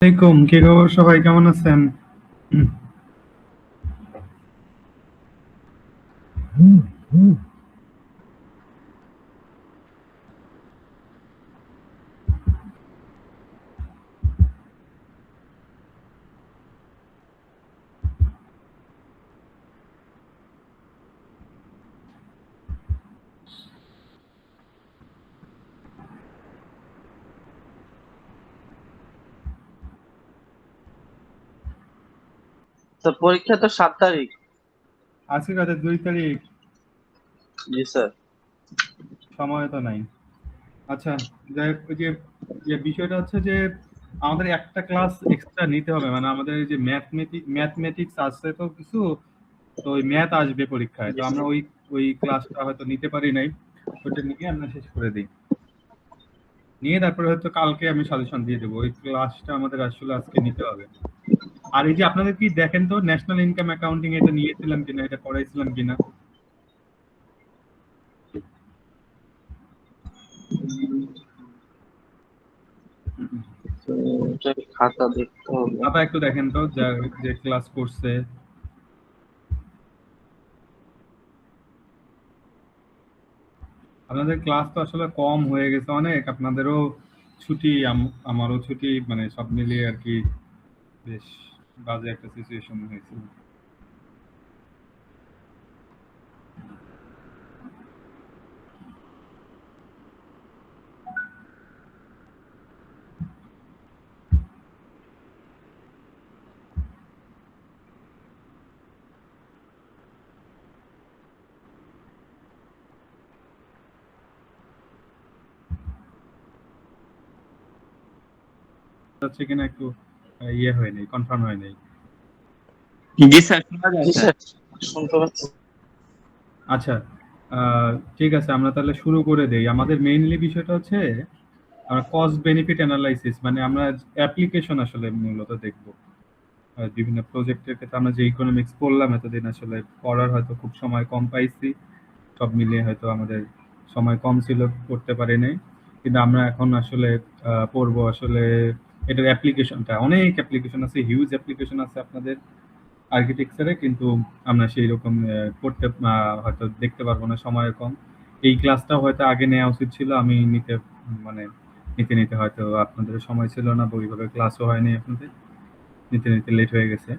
আলাইকুম, কি খবর সবাই, কেমন আছেন? তো পরীক্ষা তো 7 তারিখ। আজকে কত, 2 তারিখ? জি স্যার। সময় তো নাই। আচ্ছা, যাই হোক, ওই যে বিষয়টা হচ্ছে যে আমাদের একটা ক্লাস এক্সট্রা নিতে হবে, মানে আমাদের এই যে ম্যাথমেটিক্স আছে তো কিছু, তো ওই ম্যাথ আসবে পরীক্ষায়, তো জি আমরা স্যার। ওই ক্লাসটা হয়তো নিতে পারি নাই। ওইটা নিয়ে আমরা শেষ করে দিই, নিয়ে তারপরে হয়তো কালকে আমি সাজেশন দিয়ে দেবো। ওই ক্লাসটা আমাদের আসলে আজকে নিতে হবে। আর এই যে আপনাদের কি দেখেন তো, ন্যাশনাল ইনকাম অ্যাকাউন্টিং এটা নিয়েছিলাম কিনা, এটা করাইছিলাম কিনা? তো এটা খাতা দেখতে হবে। আবার একটু দেখেন তো, যে ক্লাস করছে। আপনাদের ক্লাস তো আসলে কম হয়ে গেছে অনেক, আপনাদেরও ছুটি, আমারও ছুটি, মানে সব মিলিয়ে আর কি বেশ বাজে একটা সিচুয়েশন হয়েছিল। হচ্ছে কিনা একটু ইয়ে হয় নাই, কনফার্ম হয় নাই। জি স্যার, শোনা যায় জি স্যার। স্যার, শুনতে পাচ্ছি। আচ্ছা, ঠিক আছে, আমরা তাহলে শুরু করে দেই। আমাদের মেইনলি বিষয়টা হচ্ছে আমরা কস্ট বেনিফিট অ্যানালাইসিস, মানে আমরা অ্যাপ্লিকেশন আসলে মূলত দেখব। বিভিন্ন প্রজেক্টের ক্ষেত্রে আমরা যে ইকোনমিক্স পড়লাম এতদিন, আসলে পড়ার হয়তো খুব সময় কম পাইছি, সব মিলিয়ে হয়তো আমাদের সময় কম ছিল, করতে পারি নাই। কিন্তু আমরা এখন আসলে পড়বো আসলে এটার অ্যাপ্লিকেশনটা। অনেক অ্যাপ্লিকেশন আছে, হিউজ অ্যাপ্লিকেশন আছে আপনাদের আর্কিটেকচারে, কিন্তু আমরা সেই রকম করতে হয়তো দেখতে পারবো না, সময় কম। এই ক্লাসটাও হয়তো আগে নেওয়া উচিত ছিল, আমি নিতে মানে নিতে নিতে হয়তো আপনাদের সময় ছিল না, বা ওইভাবে ক্লাসও হয়নি আপনাদের, নিতে নিতে লেট হয়ে গেছে।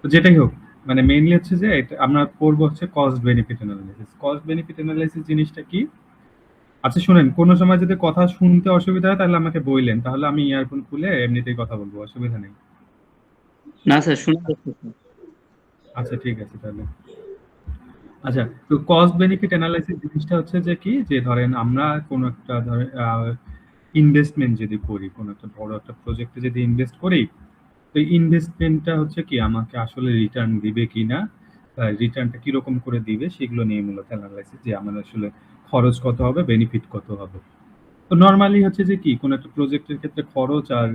তো যেটাই হোক, মানে মেইনলি হচ্ছে যে আমরা পড়বো হচ্ছে cost benefit analysis. Cost benefit analysis জিনিসটা কি? আচ্ছা শুনেন, কোনো সময় যদি কথা শুনতে অসুবিধা হয় তাহলে আমাকে বললেন, তাহলে আমি ইয়ারফোন খুলে এমনিতেই কথা বলবো, অসুবিধা নেই। না স্যার, শোনা যাচ্ছে স্যার। আচ্ছা ঠিক আছে তাহলে। আচ্ছা, তো কস্ট বেনিফিট অ্যানালাইসিস জিনিসটা হচ্ছে যে কি, যে ধরেন আমরা কোন একটা ধরেন ইনভেস্টমেন্ট যদি করি, কোন একটা বড় একটা প্রজেক্টে যদি ইনভেস্ট করি, তো ইনভেস্টমেন্টটা হচ্ছে কি আমাকে আসলে রিটার্ন দিবে কিনা, রিটার্নটা কিরকম করে দিবে, সেগুলো নিয়ে মূলত অ্যানালাইসিস, যে আমার আসলে খরচ কত হবে, বেনিফিট কত হবে। তো নরমালি হচ্ছে যে কি, কোন একটা প্রজেক্টের ক্ষেত্রে খরচ আর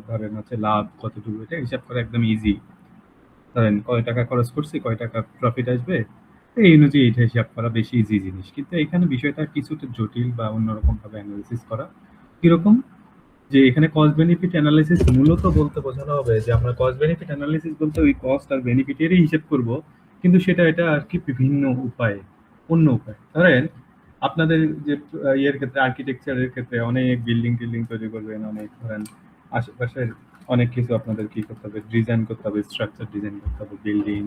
ধরেন হচ্ছে লাভ কতটুকু, এটা হিসাব করা একদম ইজি। ধরেন কয় টাকা খরচ করছি, কয় টাকা প্রফিট আসবে, এই অনুযায়ী এটা হিসাব করা বেশি ইজি জিনিস। কিন্তু এখানে বিষয়টা কিছুটা জটিল বা অন্যরকম ভাবে অ্যানালিসিস করা। কিরকম? যে এখানে কস্ট বেনিফিট অ্যানালিসিস মূলত বলতে বোঝানো হবে যে আমরা কস্ট বেনিফিট অ্যানালিসিস বলতে ওই কস্ট আর বেনিফিটেরই হিসেব করব, কিন্তু এটা আর কি বিভিন্ন উপায়ে, অন্য উপায়। ধরেন আপনাদের যে ইয়ের ক্ষেত্রে, আর্কিটেকচারের ক্ষেত্রে অনেক বিল্ডিং টিল্ডিং তৈরি করবেন, অনেক ধরেন আশেপাশের অনেক কিছু আপনাদের কি করতে হবে, ডিজাইন করতে হবে, স্ট্রাকচার ডিজাইন করতে হবে, বিল্ডিং,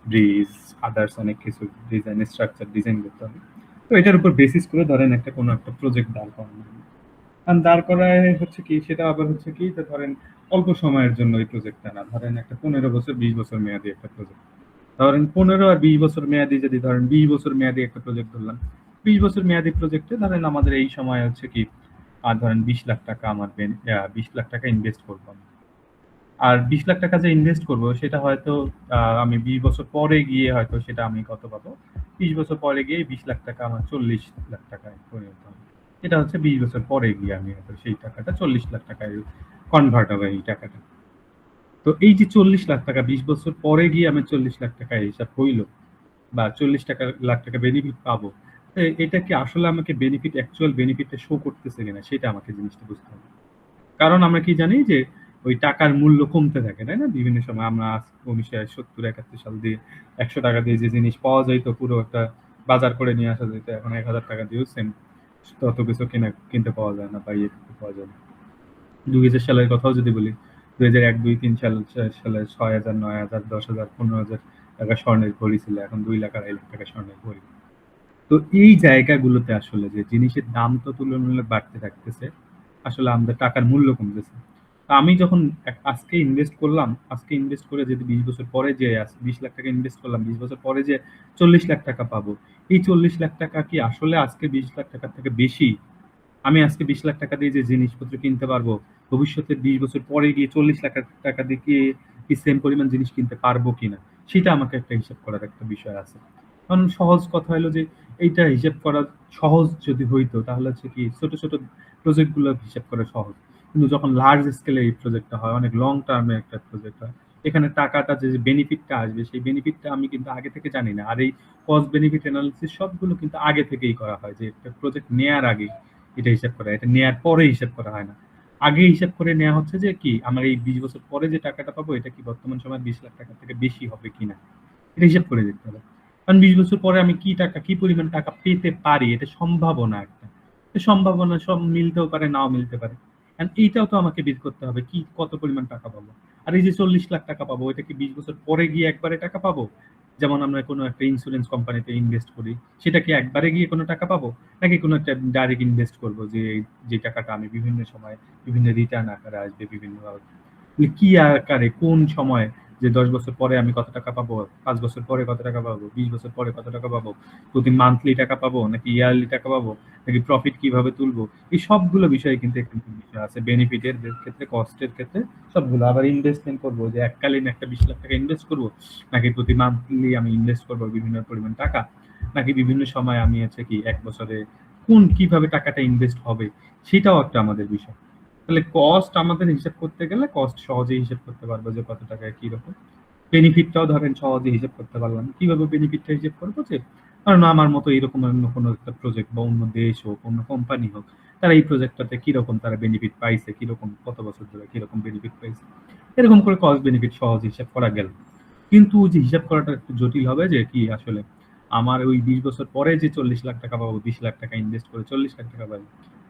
ব্রিজ, আদার্স অনেক কিছু ডিজাইন, স্ট্রাকচার ডিজাইন করতে হবে। তো এটার উপর বেসিস করে ধরেন একটা কোনো একটা প্রজেক্ট দাঁড় করানো হলো। আর দাঁড় করায় হচ্ছে কি, সেটা আবার হচ্ছে কি, যে ধরেন অল্প সময়ের জন্য এই প্রজেক্টটা না, ধরেন একটা 15 বছর 20 বছর মেয়াদি একটা প্রজেক্ট। ধরেন 15 আর 20 বছর মেয়াদি, যদি ধরেন 20 বছর মেয়াদি একটা প্রজেক্ট ধরলাম, 20 বছর মেয়াদি প্রজেক্টে ধরেন আমাদের এই সময় হচ্ছে কি, আর ধরেন 20 লাখ টাকা আমার 20 লাখ টাকা ইনভেস্ট করবো আমি। আর 20 লাখ টাকা যে ইনভেস্ট করব সেটা হয়তো আমি 20 বছর পরে গিয়ে হয়তো সেটা আমি কত পাবো, 20 বছর পরে গিয়ে 20 লাখ টাকা আমার 40 লাখ টাকায় পরিণত হবে। এটা হচ্ছে 20 বছর পরে গিয়ে আমি হয়তো সেই টাকাটা 40 লাখ টাকায় কনভার্ট হবে এই টাকাটা। তো এই যে 40 লাখ টাকা 20 বছর পরে গিয়ে আমি 40 লাখ টাকা হিসাব হইলো, বা 40 লাখ টাকা বেনিফিট পাবো, তো এটা কি আসলে আমাকে বেনিফিট, অ্যাকচুয়াল বেনিফিটটা শো করতেছে কিনা, সেটা আমাকে জিনিসটা বুঝতে হবে। কারণ আমরা কি জানি যে ওই টাকার মূল্য কমতে থাকে, তাই না? বিভিন্ন সময় আমরা 1970-71 সাল দিয়ে 100 টাকা দিয়ে যে জিনিস পাওয়া যাইতো পুরো একটা বাজার করে নিয়ে আসা যেত, এখন 1000 টাকা দিয়েও সেম তত কিছু কিনতে পাওয়া যায় না বা ইয়ে করতে পাওয়া যায় না। 2000 সালের কথাও যদি বলি, 2001, 2, 3 সালে 6000, 9000, 10,000, 15,000 টাকা স্বর্ণের ঘড়ি ছিল। এখন 2 লাখ, 2.5 লাখ টাকা স্বর্ণের ঘড়ি। তো এই জায়গাগুলোতে আসলে যে জিনিসের দাম তো তুলনামূলক বাড়তে থাকতেছে, আসলে আমাদের টাকার মূল্য কমতেছে। তো আমি যখন আজকে ইনভেস্ট করলাম, আজকে ইনভেস্ট করে যদি 20 বছর পরে যে 20 লাখ টাকা ইনভেস্ট করলাম, 20 বছর পরে যে 40 লাখ টাকা পাবো, এই 40 লাখ টাকা কি আসলে আজকে 20 লাখ টাকার থেকে বেশি? আমি আজকে 20 লাখ টাকা দিয়ে যে জিনিসপত্র কিনতে পারবো, ভবিষ্যতে 20 বছর পরে গিয়ে 40 লাখ টাকা দিয়ে কি সেম পরিমাণ জিনিস কিনতে পারবো কিনা, সেটা আমাকে একটা হিসাব করার একটা বিষয় আছে। কারণ সহজ কথা হলো যে এইটা হিসাব করা সহজ যদি হইতো তাহলে হচ্ছে কি ছোট ছোট প্রজেক্ট গুলো হিসাব করা সহজ, কিন্তু যখন লার্জ স্কেলে এই প্রজেক্টটা হয়, অনেক লং টার্মে একটা প্রজেক্ট হয়, এখানে টাকাটা যে বেনিফিটটা আসবে সেই বেনিফিটটা আমি কিন্তু আগে থেকে জানি না। আর এই কস্ট বেনিফিট অ্যানালিসিস সবগুলো কিন্তু আগে থেকেই করা হয়, যে একটা প্রজেক্ট নেয়ার আগে এটা হিসাব করা, এটা নেয়ার পরে হিসাব করা হয় না। আগে হিসাব করে নেওয়া হচ্ছে যে কি আমার এই 20 বছর পরে যে টাকাটা পাবো এটা কি বর্তমান সময় 20 লাখ টাকা থেকে বেশি হবে কিনা, এটা হিসাব করে দেখতে হবে। কারণ 20 বছর পরে আমি কি পরিমাণ টাকা পেতে পারি, এটা সম্ভাবনা একটা। তো সম্ভাবনা সব মিলতেও পারে, নাও মিলতে পারে। এন্ড এইটাও তো আমাকে বের করতে হবে কি কত পরিমাণ টাকা পাবো। আর এই যে 40 লাখ টাকা পাবো, এটা কি 20 বছর পরে গিয়ে একবারে টাকা পাবো? যেমন আমরা কোনো একটা ইন্স্যুরেন্স কোম্পানিতে ইনভেস্ট করি, সেটা কি একবারে গিয়ে কোনো টাকা পাবো? নাকি কোনো একটা ডাইরেক্ট ইনভেস্ট করব যে টাকাটা আমি বিভিন্ন সময় বিভিন্ন রিটার্ন আকারে আসবে বিভিন্নভাবে। কি আকারে কোন সময়, যে 10 বছর পরে আমি কত টাকা পাবো, 5 বছর পরে কত টাকা পাবো, 20 বছর পরে কত টাকা পাবো, প্রতি মান্থলি টাকা পাবো নাকি ইয়ারলি টাকা পাবো, নাকি প্রফিট কিভাবে তুলবো, এই সবগুলো বিষয় কিন্তু এখানে বিষয় আছে বেনিফিটের ক্ষেত্রে, কস্টের ক্ষেত্রে সবগুলো। আবার ইনভেস্টমেন্ট করবো যে এককালীন একটা 20 লাখ টাকা ইনভেস্ট করবো, নাকি প্রতি মান্থলি আমি ইনভেস্ট করবো বিভিন্ন পরিমাণ টাকা, নাকি বিভিন্ন সময় আমি হচ্ছে কি এক বছরে কিভাবে টাকাটা ইনভেস্ট হবে, সেটাও একটা আমাদের বিষয়। তাহলে কস্ট আমাদের হিসাব করতে গেলে কস্ট সহজেই হিসাব করতে পারবো যে কত টাকায় কি রকম। বেনিফিটটাও ধরেন সহজে হিসাব করতে পারলাম। কিভাবে বেনিফিটটা হিসাব করবো, যে কারণ আমার মতো এরকম অন্য কোনো একটা প্রজেক্ট বা অন্য দেশ হোক, অন্য কোম্পানি হোক, তারা এই প্রজেক্টটাতে কিরকম তারা বেনিফিট পাইছে, কিরকম কত বছর ধরে কিরকম বেনিফিট পাইছে, এরকম করে কস্ট বেনিফিট সহজ হিসাব করা গেল। কিন্তু যে হিসাব করাটা একটু জটিল হবে, যে কি আসলে আমার ওই 20 বছর পরে যে 40 লাখ টাকা পাবো, 20 লাখ টাকা ইনভেস্ট করে 40 লাখ টাকা পাবো,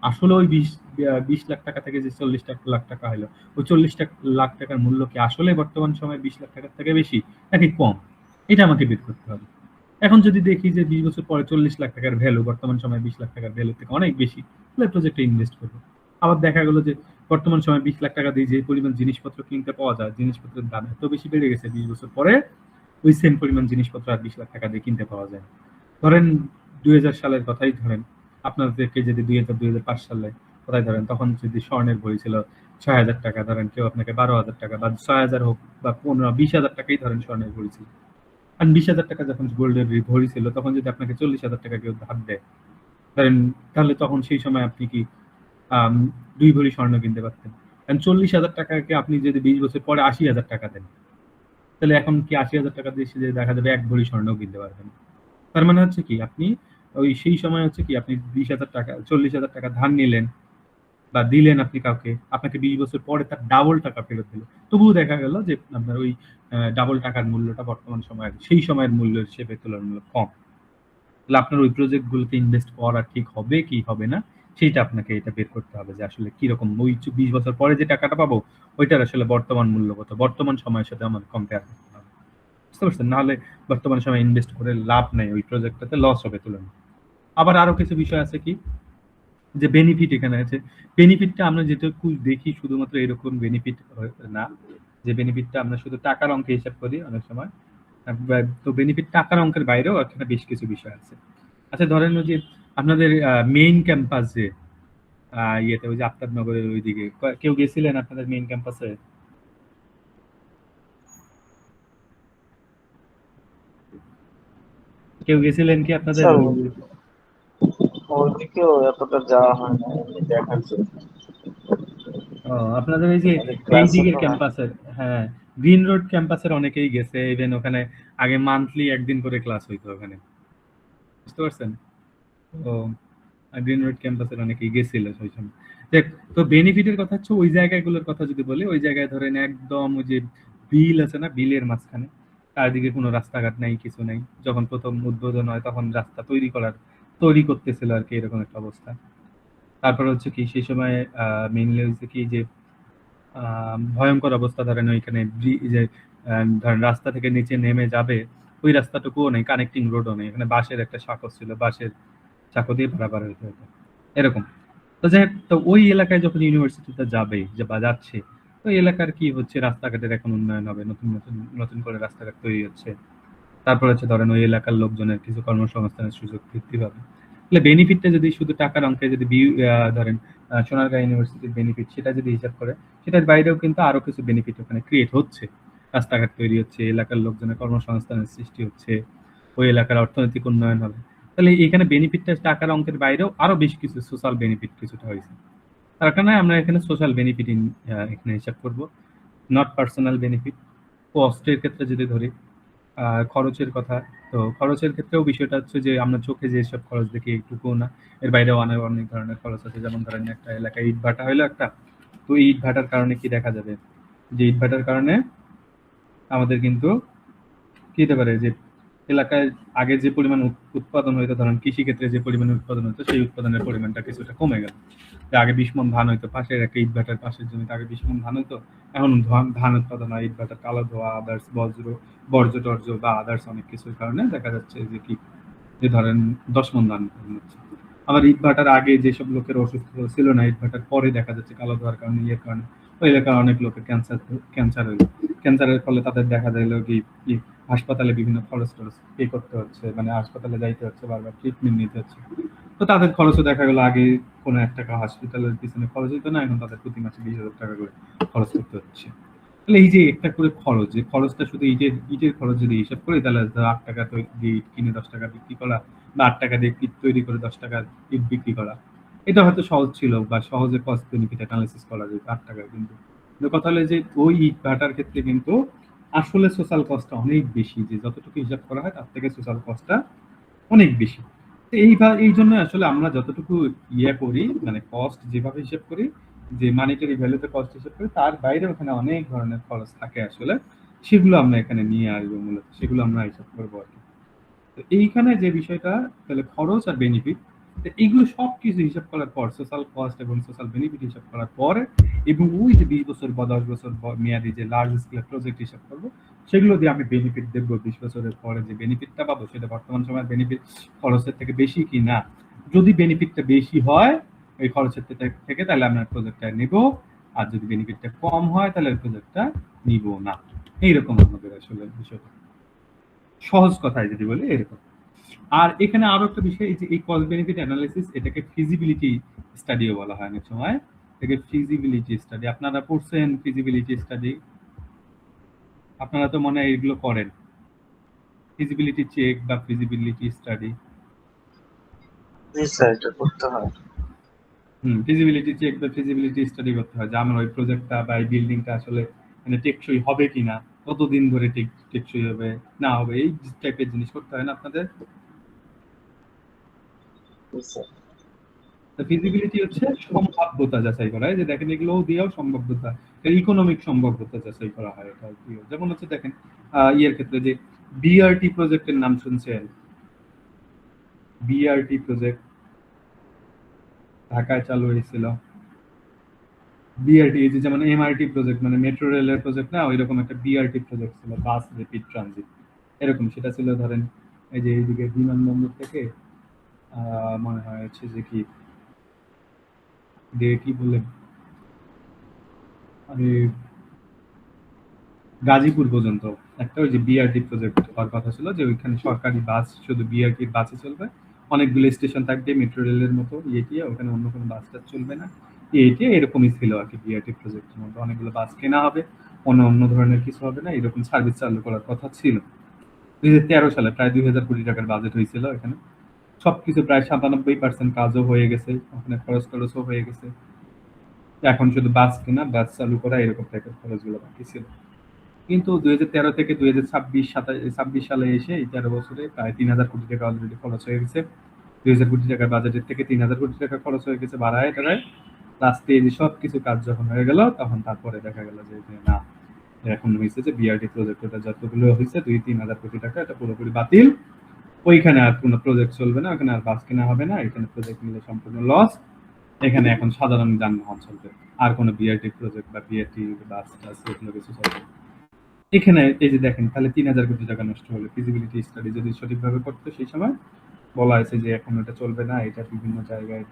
আসলে ওই 20 লাখ টাকা থেকে যে 40 লাখ টাকা হলো, ওই 40 লাখ টাকার মূল্য কি আসলে বর্তমান সময়ে 20 লাখ টাকার থেকে বেশি নাকি কম, এটা আমাকে বের করতে হবে। এখন যদি দেখি যে 20 বছর পরে 40 লাখ টাকার ভ্যালু বর্তমান সময়ে 20 লাখ টাকার ভ্যালু থেকে অনেক বেশি, তাহলে প্রজেক্টে ইনভেস্ট করবো। আবার দেখা গেল যে বর্তমান সময়ে 20 লাখ টাকা দিয়ে যে পরিমাণ জিনিসপত্র কিনতে পাওয়া যায়, জিনিসপত্রের দাম এত বেশি বেড়ে গেছে, 20 বছর পরে ওই সেম পরিমাণ জিনিসপত্র আর 20 লাখ টাকা দিয়ে কিনতে পাওয়া যায় না। ধরেন 2000 সালের কথাই ধরেন, আপনাদেরকে যদি 2005 সালে কথাই ধরেন, তখন যদি স্বর্ণের ভরি ছিল 6,000 টাকা, ধরেন কেউ আপনাকে 12,000 টাকা বা 6,000 হোক বা 15-20,000 টাকাই ধরেন স্বর্ণের ভরি ছিল। আর 20,000 টাকা যখন গোল্ডের ভরি ছিল, তখন যদি আপনাকে 40,000 টাকা কেউ ধার দেয়, ধরেন, তাহলে তখন সেই সময় আপনি কি 2 ভরি স্বর্ণ কিনতে পারতেন। কারণ 40,000 টাকাকে আপনি যদি 20 বছর পরে 80,000 টাকা দেন, তাহলে এখন কি 80,000 টাকা দিয়ে যে দেখা যাবে 1 ভরি স্বর্ণও কিনতে পারবেন। তার মানে হচ্ছে কি আপনি ওই সেই সময় হচ্ছে কি আপনি 20,000 টাকা 40,000 টাকা ধার নিলেন বা দিলেন আপনি কাউকে, আপনাকে 20 বছর পরে তার ডাবল টাকা ফেরত দিল। তবুও দেখা গেল যে আপনার ওই ডাবল টাকার মূল্যটা বর্তমান সময়ের সেই সময়ের মূল্য হিসেবে তুলনামূলক কম। তাহলে আপনার ওই প্রজেক্ট গুলোতে ইনভেস্ট করা ঠিক হবে কি হবে না, সেইটা আপনাকে এটা বের করতে হবে যে আসলে কিরকম ওই 20 বছর পরে যে টাকাটা পাবো ওইটার আসলে বর্তমান মূল্য কত, বর্তমান সময়ের সাথে আমার কম্পেয়ার করতে হবে। বুঝতে পারছেন? নাহলে বর্তমান সময় ইনভেস্ট করে লাভ নাই, ওই প্রজেক্টটাতে লস হবে তুলনা। আবার আরো কিছু বিষয় আছে কি, যে বেনিফিট এখানে আছে। বেনিফিটটা আমরা যেটুকু দেখি শুধুমাত্র এরকম বেনিফিট না, যে বেনিফিটটা আমরা শুধু টাকার অঙ্কে হিসাব করি অনেক সময়। তো বেনিফিট টাকার অঙ্কের বাইরেও এখানে বেশ কিছু বিষয় আছে। আচ্ছা ধরেন ওই যে আপনাদের মেইন ক্যাম্পাস যে ইয়েতে ওই যে আফতাবনগরের ওইদিকে কেউ গেছিলেন আপনাদের মেইন ক্যাম্পাসে? কেউ গেছিলেন কি আপনাদের? স্যার ওইদিকেও এতটা যাওয়া হয় না, এমনি দেখার জন্য। ও, আপনাদের এই যে আমাদের এই ক্লাসে দিকের তো হয়। ক্যাম্পাসের, হ্যাঁ, গ্রিন রোড ক্যাম্পাসের অনেকেই গেছে, ইভেন ওখানে আগে মান্থলি একদিন করে ক্লাস হইতো ওখানে। বুঝতে পারছেন? ও, গ্রিন রোড ক্যাম্পাসের অনেকেই গেছিল সেই সময়। দেখ, তো বেনিফিটের কথা হচ্ছে ওই জায়গাগুলোর কথা যদি বলি, ওই জায়গায় ধরেন একদম ওই যে বিল আছে না, বিলের মাঝখানে চারদিকে কোনো রাস্তাঘাট নাই, কিছু নাই। যখন প্রথম উদ্বোধন হয় তখন রাস্তা তৈরি করতেছিল আর কি, এরকম একটা অবস্থা। তারপর হচ্ছে কি সেই সময় মেইনলি হচ্ছে কি যে ভয়ঙ্কর অবস্থা, ধরেন ওইখানে যে ধরেন রাস্তা থেকে নিচে নেমে যাবে ওই রাস্তাটুকুও নেই, কানেক্টিং রোডও নেই, এখানে বাঁশের একটা সাঁকো ছিল, বাঁশের চাকু দিয়ে পারাপার হইতে হতো এরকম। তো যাই হোক, তো ওই এলাকায় যখন ইউনিভার্সিটিতে যাবে যে বা যাচ্ছে, ওই এলাকার কি হচ্ছে, রাস্তাঘাটের এখন উন্নয়ন হবে, নতুন নতুন নতুন করে রাস্তাঘাট তৈরি হচ্ছে। তারপর হচ্ছে ধরেন ওই এলাকার লোকজনের কিছু কর্মসংস্থানের সুযোগ বৃদ্ধি পাবে। তাহলে বেনিফিটটা যদি শুধু টাকার অঙ্কে যদি ধরেন সোনারগাঁ ইউনিভার্সিটির বেনিফিট সেটা যদি হিসাব করে, সেটার বাইরেও কিন্তু আরো কিছু বেনিফিট ওখানে ক্রিয়েট হচ্ছে। রাস্তাঘাট তৈরি হচ্ছে, এলাকার লোকজনের কর্মসংস্থানের সৃষ্টি হচ্ছে, ওই এলাকার অর্থনৈতিক উন্নয়ন হবে। তাহলে এখানে বেনিফিটটা টাকার অঙ্কের বাইরেও আরো বেশ কিছু সোশ্যাল বেনিফিট কিছুটা হয়েছে। তার কারণে আমরা এখানে সোশ্যাল বেনিফিট এখানে হিসাব করব, নট পার্সোনাল বেনিফিট। কস্টের ক্ষেত্রে যদি ধরি, খরচের কথা, তো খরচের ক্ষেত্রেও বিষয়টা হচ্ছে যে আমরা চোখে যেসব খরচ দেখি এইটুকুও না, এর বাইরেও অনেক অনেক ধরনের খরচ আছে। যেমন ধরেন একটা এলাকায় ইট ভাটা হইলো একটা, তো ইট ভাটার কারণে কি দেখা যাবে, যে ইট ভাটার কারণে আমাদের কিন্তু কি হতে পারে, যে এলাকায় আগে যে পরিমাণ উৎপাদন হইতো, ধরেন কৃষি ক্ষেত্রে যে পরিমাণে উৎপাদন হতো সেই উৎপাদনের পরিমাণটা কিছুটা কমে গেল। যে আগে 20 মণ ধান হইতো, পাশের একটা ইট ভাটার পাশের জমিতে আগে 20 মণ ধান হইতো, এখন ধান উৎপাদন হয় ইট ভাটার কালো ধোয়া, আদার্স বর্জ্য টর্জ্য বা আদার্স অনেক কিছুর কারণে দেখা যাচ্ছে যে কি, যে ধরেন 10 মণ ধান উৎপাদন হচ্ছে। আবার ইট ভাটার আগে যেসব লোকের অসুস্থ ছিল না, ইট ভাটার পরে দেখা যাচ্ছে কালো ধোয়ার কারণে, ইয়ের কারণে ওই এলাকার অনেক লোকের ক্যান্সার হইলো। ক্যান্সারের ফলে তাদের দেখা দিল কি হাসপাতালে বিভিন্ন খরচ টরচ পে করতে হচ্ছে, মানে হাসপাতালে যাইতে হচ্ছে, বারবার ট্রিটমেন্ট নিতে হচ্ছে। তো তাদের খরচও দেখা গেল আগে কোনো 1 টাকা হসপিটালের পিছনে খরচ হতো না, এখন তাদের প্রতি মাসে 20,000 টাকা করে খরচ করতে হচ্ছে। তাহলে এই যে একটা করে খরচ, যে খরচটা শুধু ইটের খরচ যদি হিসাব করি, তাহলে 8 টাকা দিয়ে ইট কিনে 10 টাকা বিক্রি করা, বা 8 টাকা দিয়ে ইট তৈরি করে 10 টাকা ইট বিক্রি করা, এটা হয়তো সহজ ছিল বা সহজে কস্ট বেনিফিট অ্যানালিসিস করা যেত 8 টাকা। কিন্তু কথা হলো যে ওই ইট ভাটার ক্ষেত্রে কিন্তু আসলে সোশ্যাল কস্টটা অনেক বেশি, যে যতটুকু হিসাব করা হয় তার থেকে সোশ্যাল কস্টটা অনেক বেশি। তো এই জন্য আসলে আমরা যতটুকু করি, মানে কস্ট যেভাবে হিসাব করি, যে মানিটারি ভ্যালুতে কস্ট হিসাব করি, তার বাইরে ওখানে অনেক ধরনের খরচ থাকে আসলে, সেগুলো আমরা এখানে নিয়ে আসবো, মূলত সেগুলো আমরা হিসাব করবো আর কি। তো এইখানে যে বিষয়টা, তাহলে খরচ আর বেনিফিট, এইগুলো সবকিছু হিসাব করার পর, সোশ্যাল কস্ট এবং সোশ্যাল বেনিফিট হিসাব করার পরে, এবং ওই যে 20 বছর বা 10 বছর মেয়াদি যে লার্জ স্কেল প্রজেক্ট হিসাব করবো, সেগুলো দিয়ে আমি বেনিফিট দেখবো 20 বছরের পরে যে বেনিফিটটা পাবো সেটা বর্তমান সময়ের বেনিফিট খরচের থেকে বেশি কি না। যদি বেনিফিটটা বেশি হয় এই খরচের থেকে, তাহলে আমরা প্রজেক্টটা নেব, আর যদি বেনিফিটটা কম হয় তাহলে প্রজেক্টটা নিব না। এইরকম আমাদের আসলে বিষয়টা, সহজ কথায় যদি বলি এরকম। আর এখানে আরো একটা বিষয়, এই যে এই কস্ট বেনিফিট অ্যানালিসিস, এটাকে ফিজিবিলিটি স্টাডিও বলা হয় অনেক সময়। এটাকে ফিজিবিলিটি স্টাডি, আপনারা পড়ছেন ফিজিবিলিটি স্টাডি, আপনারা তো মনে হয় এগুলো করেন, ফিজিবিলিটি চেক বা ফিজিবিলিটি স্টাডি। জি স্যার, এটা করতে হয়। ফিজিবিলিটি চেক বা ফিজিবিলিটি স্টাডি করতে হয়, যে আমার ওই প্রজেক্টটা বা এই বিল্ডিংটা আসলে মানে টেকসই হবে কিনা, কতদিন ধরে টেকসই হবে না হবে, এই টাইপের জিনিস করতে হয় না আপনাদের। জি স্যার। ফিজিবিলিটি হচ্ছে সম্ভাব্যতা যাচাই করা হয়, যে দেখেন এগুলো দিয়েও সম্ভাব্যতা, ইকোনমিক সম্ভাব্যতা যাচাই করা হয়। এটা যেমন হচ্ছে দেখেন ইয়ের ক্ষেত্রে যে বিআরটি প্রজেক্টের নাম শুনছেন, বিআরটি প্রজেক্ট ঢাকায় চালু হয়েছিল। বিআরটি, এই যে যেমন এমআরটি প্রজেক্ট মানে মেট্রো রেলের প্রজেক্ট না, ওইরকম একটা বিআরটি প্রজেক্ট ছিল, বাস র্যাপিড ট্রানজিট এরকম। সেটা ছিল ধরেন এই যে এইদিকে বিমানবন্দর থেকে মনে হয় হচ্ছে যে কি বলে, আমি গাজীপুর পর্যন্ত একটা ওই যে বিআরটি প্রজেক্ট হওয়ার কথা ছিল, যে ওইখানে সরকারি বাস শুধু বিআরটির বাসই চলবে, অনেকগুলো স্টেশন থাকবে মেট্রো রেলের মতো, ওখানে অন্য কোনো বাস টাস চলবে না, এরকমই ছিল আর কি। বিআরটি প্রজেক্টের মধ্যে অনেকগুলো বাস কেনা হবে, অন্য ধরনের কিছু হবে না, এরকম সার্ভিস চালু করার কথা ছিল। 2013 সালে প্রায় 2000 কোটি টাকার বাজেট হয়েছিল এখানে। সবকিছু প্রায় 97% কাজও হয়ে গেছে, ওখানে খরচ টরচও হয়ে গেছে। এখন শুধু বাস কেনা, বাস চালু করা, এরকম টাইপের খরচগুলো বাকি ছিল। কিন্তু 2013 থেকে 2026 সালে এসে এই 13 বছরে প্রায় 3000 কোটি টাকা অলরেডি খরচ হয়ে গেছে। 2000 কোটি টাকার বাজেটের থেকে 3000 কোটি টাকা খরচ হয়ে গেছে বাড়ায় টাড়ায়। তো লাস্টে এই যে সবকিছু কাজ যখন হয়ে গেল তখন তারপরে দেখা গেল যে না এখন হয়েছে যে বিআরটি প্রজেক্ট এটা যতগুলো হয়েছে 2-3 হাজার কোটি টাকা এটা পুরোপুরি বাতিল, ওইখানে আর কোনো প্রজেক্ট চলবে না, ওখানে আর বাস কেনা হবে না, এখানে প্রজেক্ট নিলে সম্পূর্ণ লস, এখানে এখন সাধারণ যানবাহন চলবে, আর কোনো বিআরটি প্রজেক্ট বা বিআরটি বাস টাস এগুলো কিছু চলবে না। এখানে এই যে দেখেন তাহলে 3,000 কোটি টাকা নষ্ট হলো। ফিজিবিলিটি স্টাডি যদি সঠিকভাবে করতো সেই সময় বলা হয়েছে যে এখন এটা চলবে না, এটা বিভিন্ন জায়গায়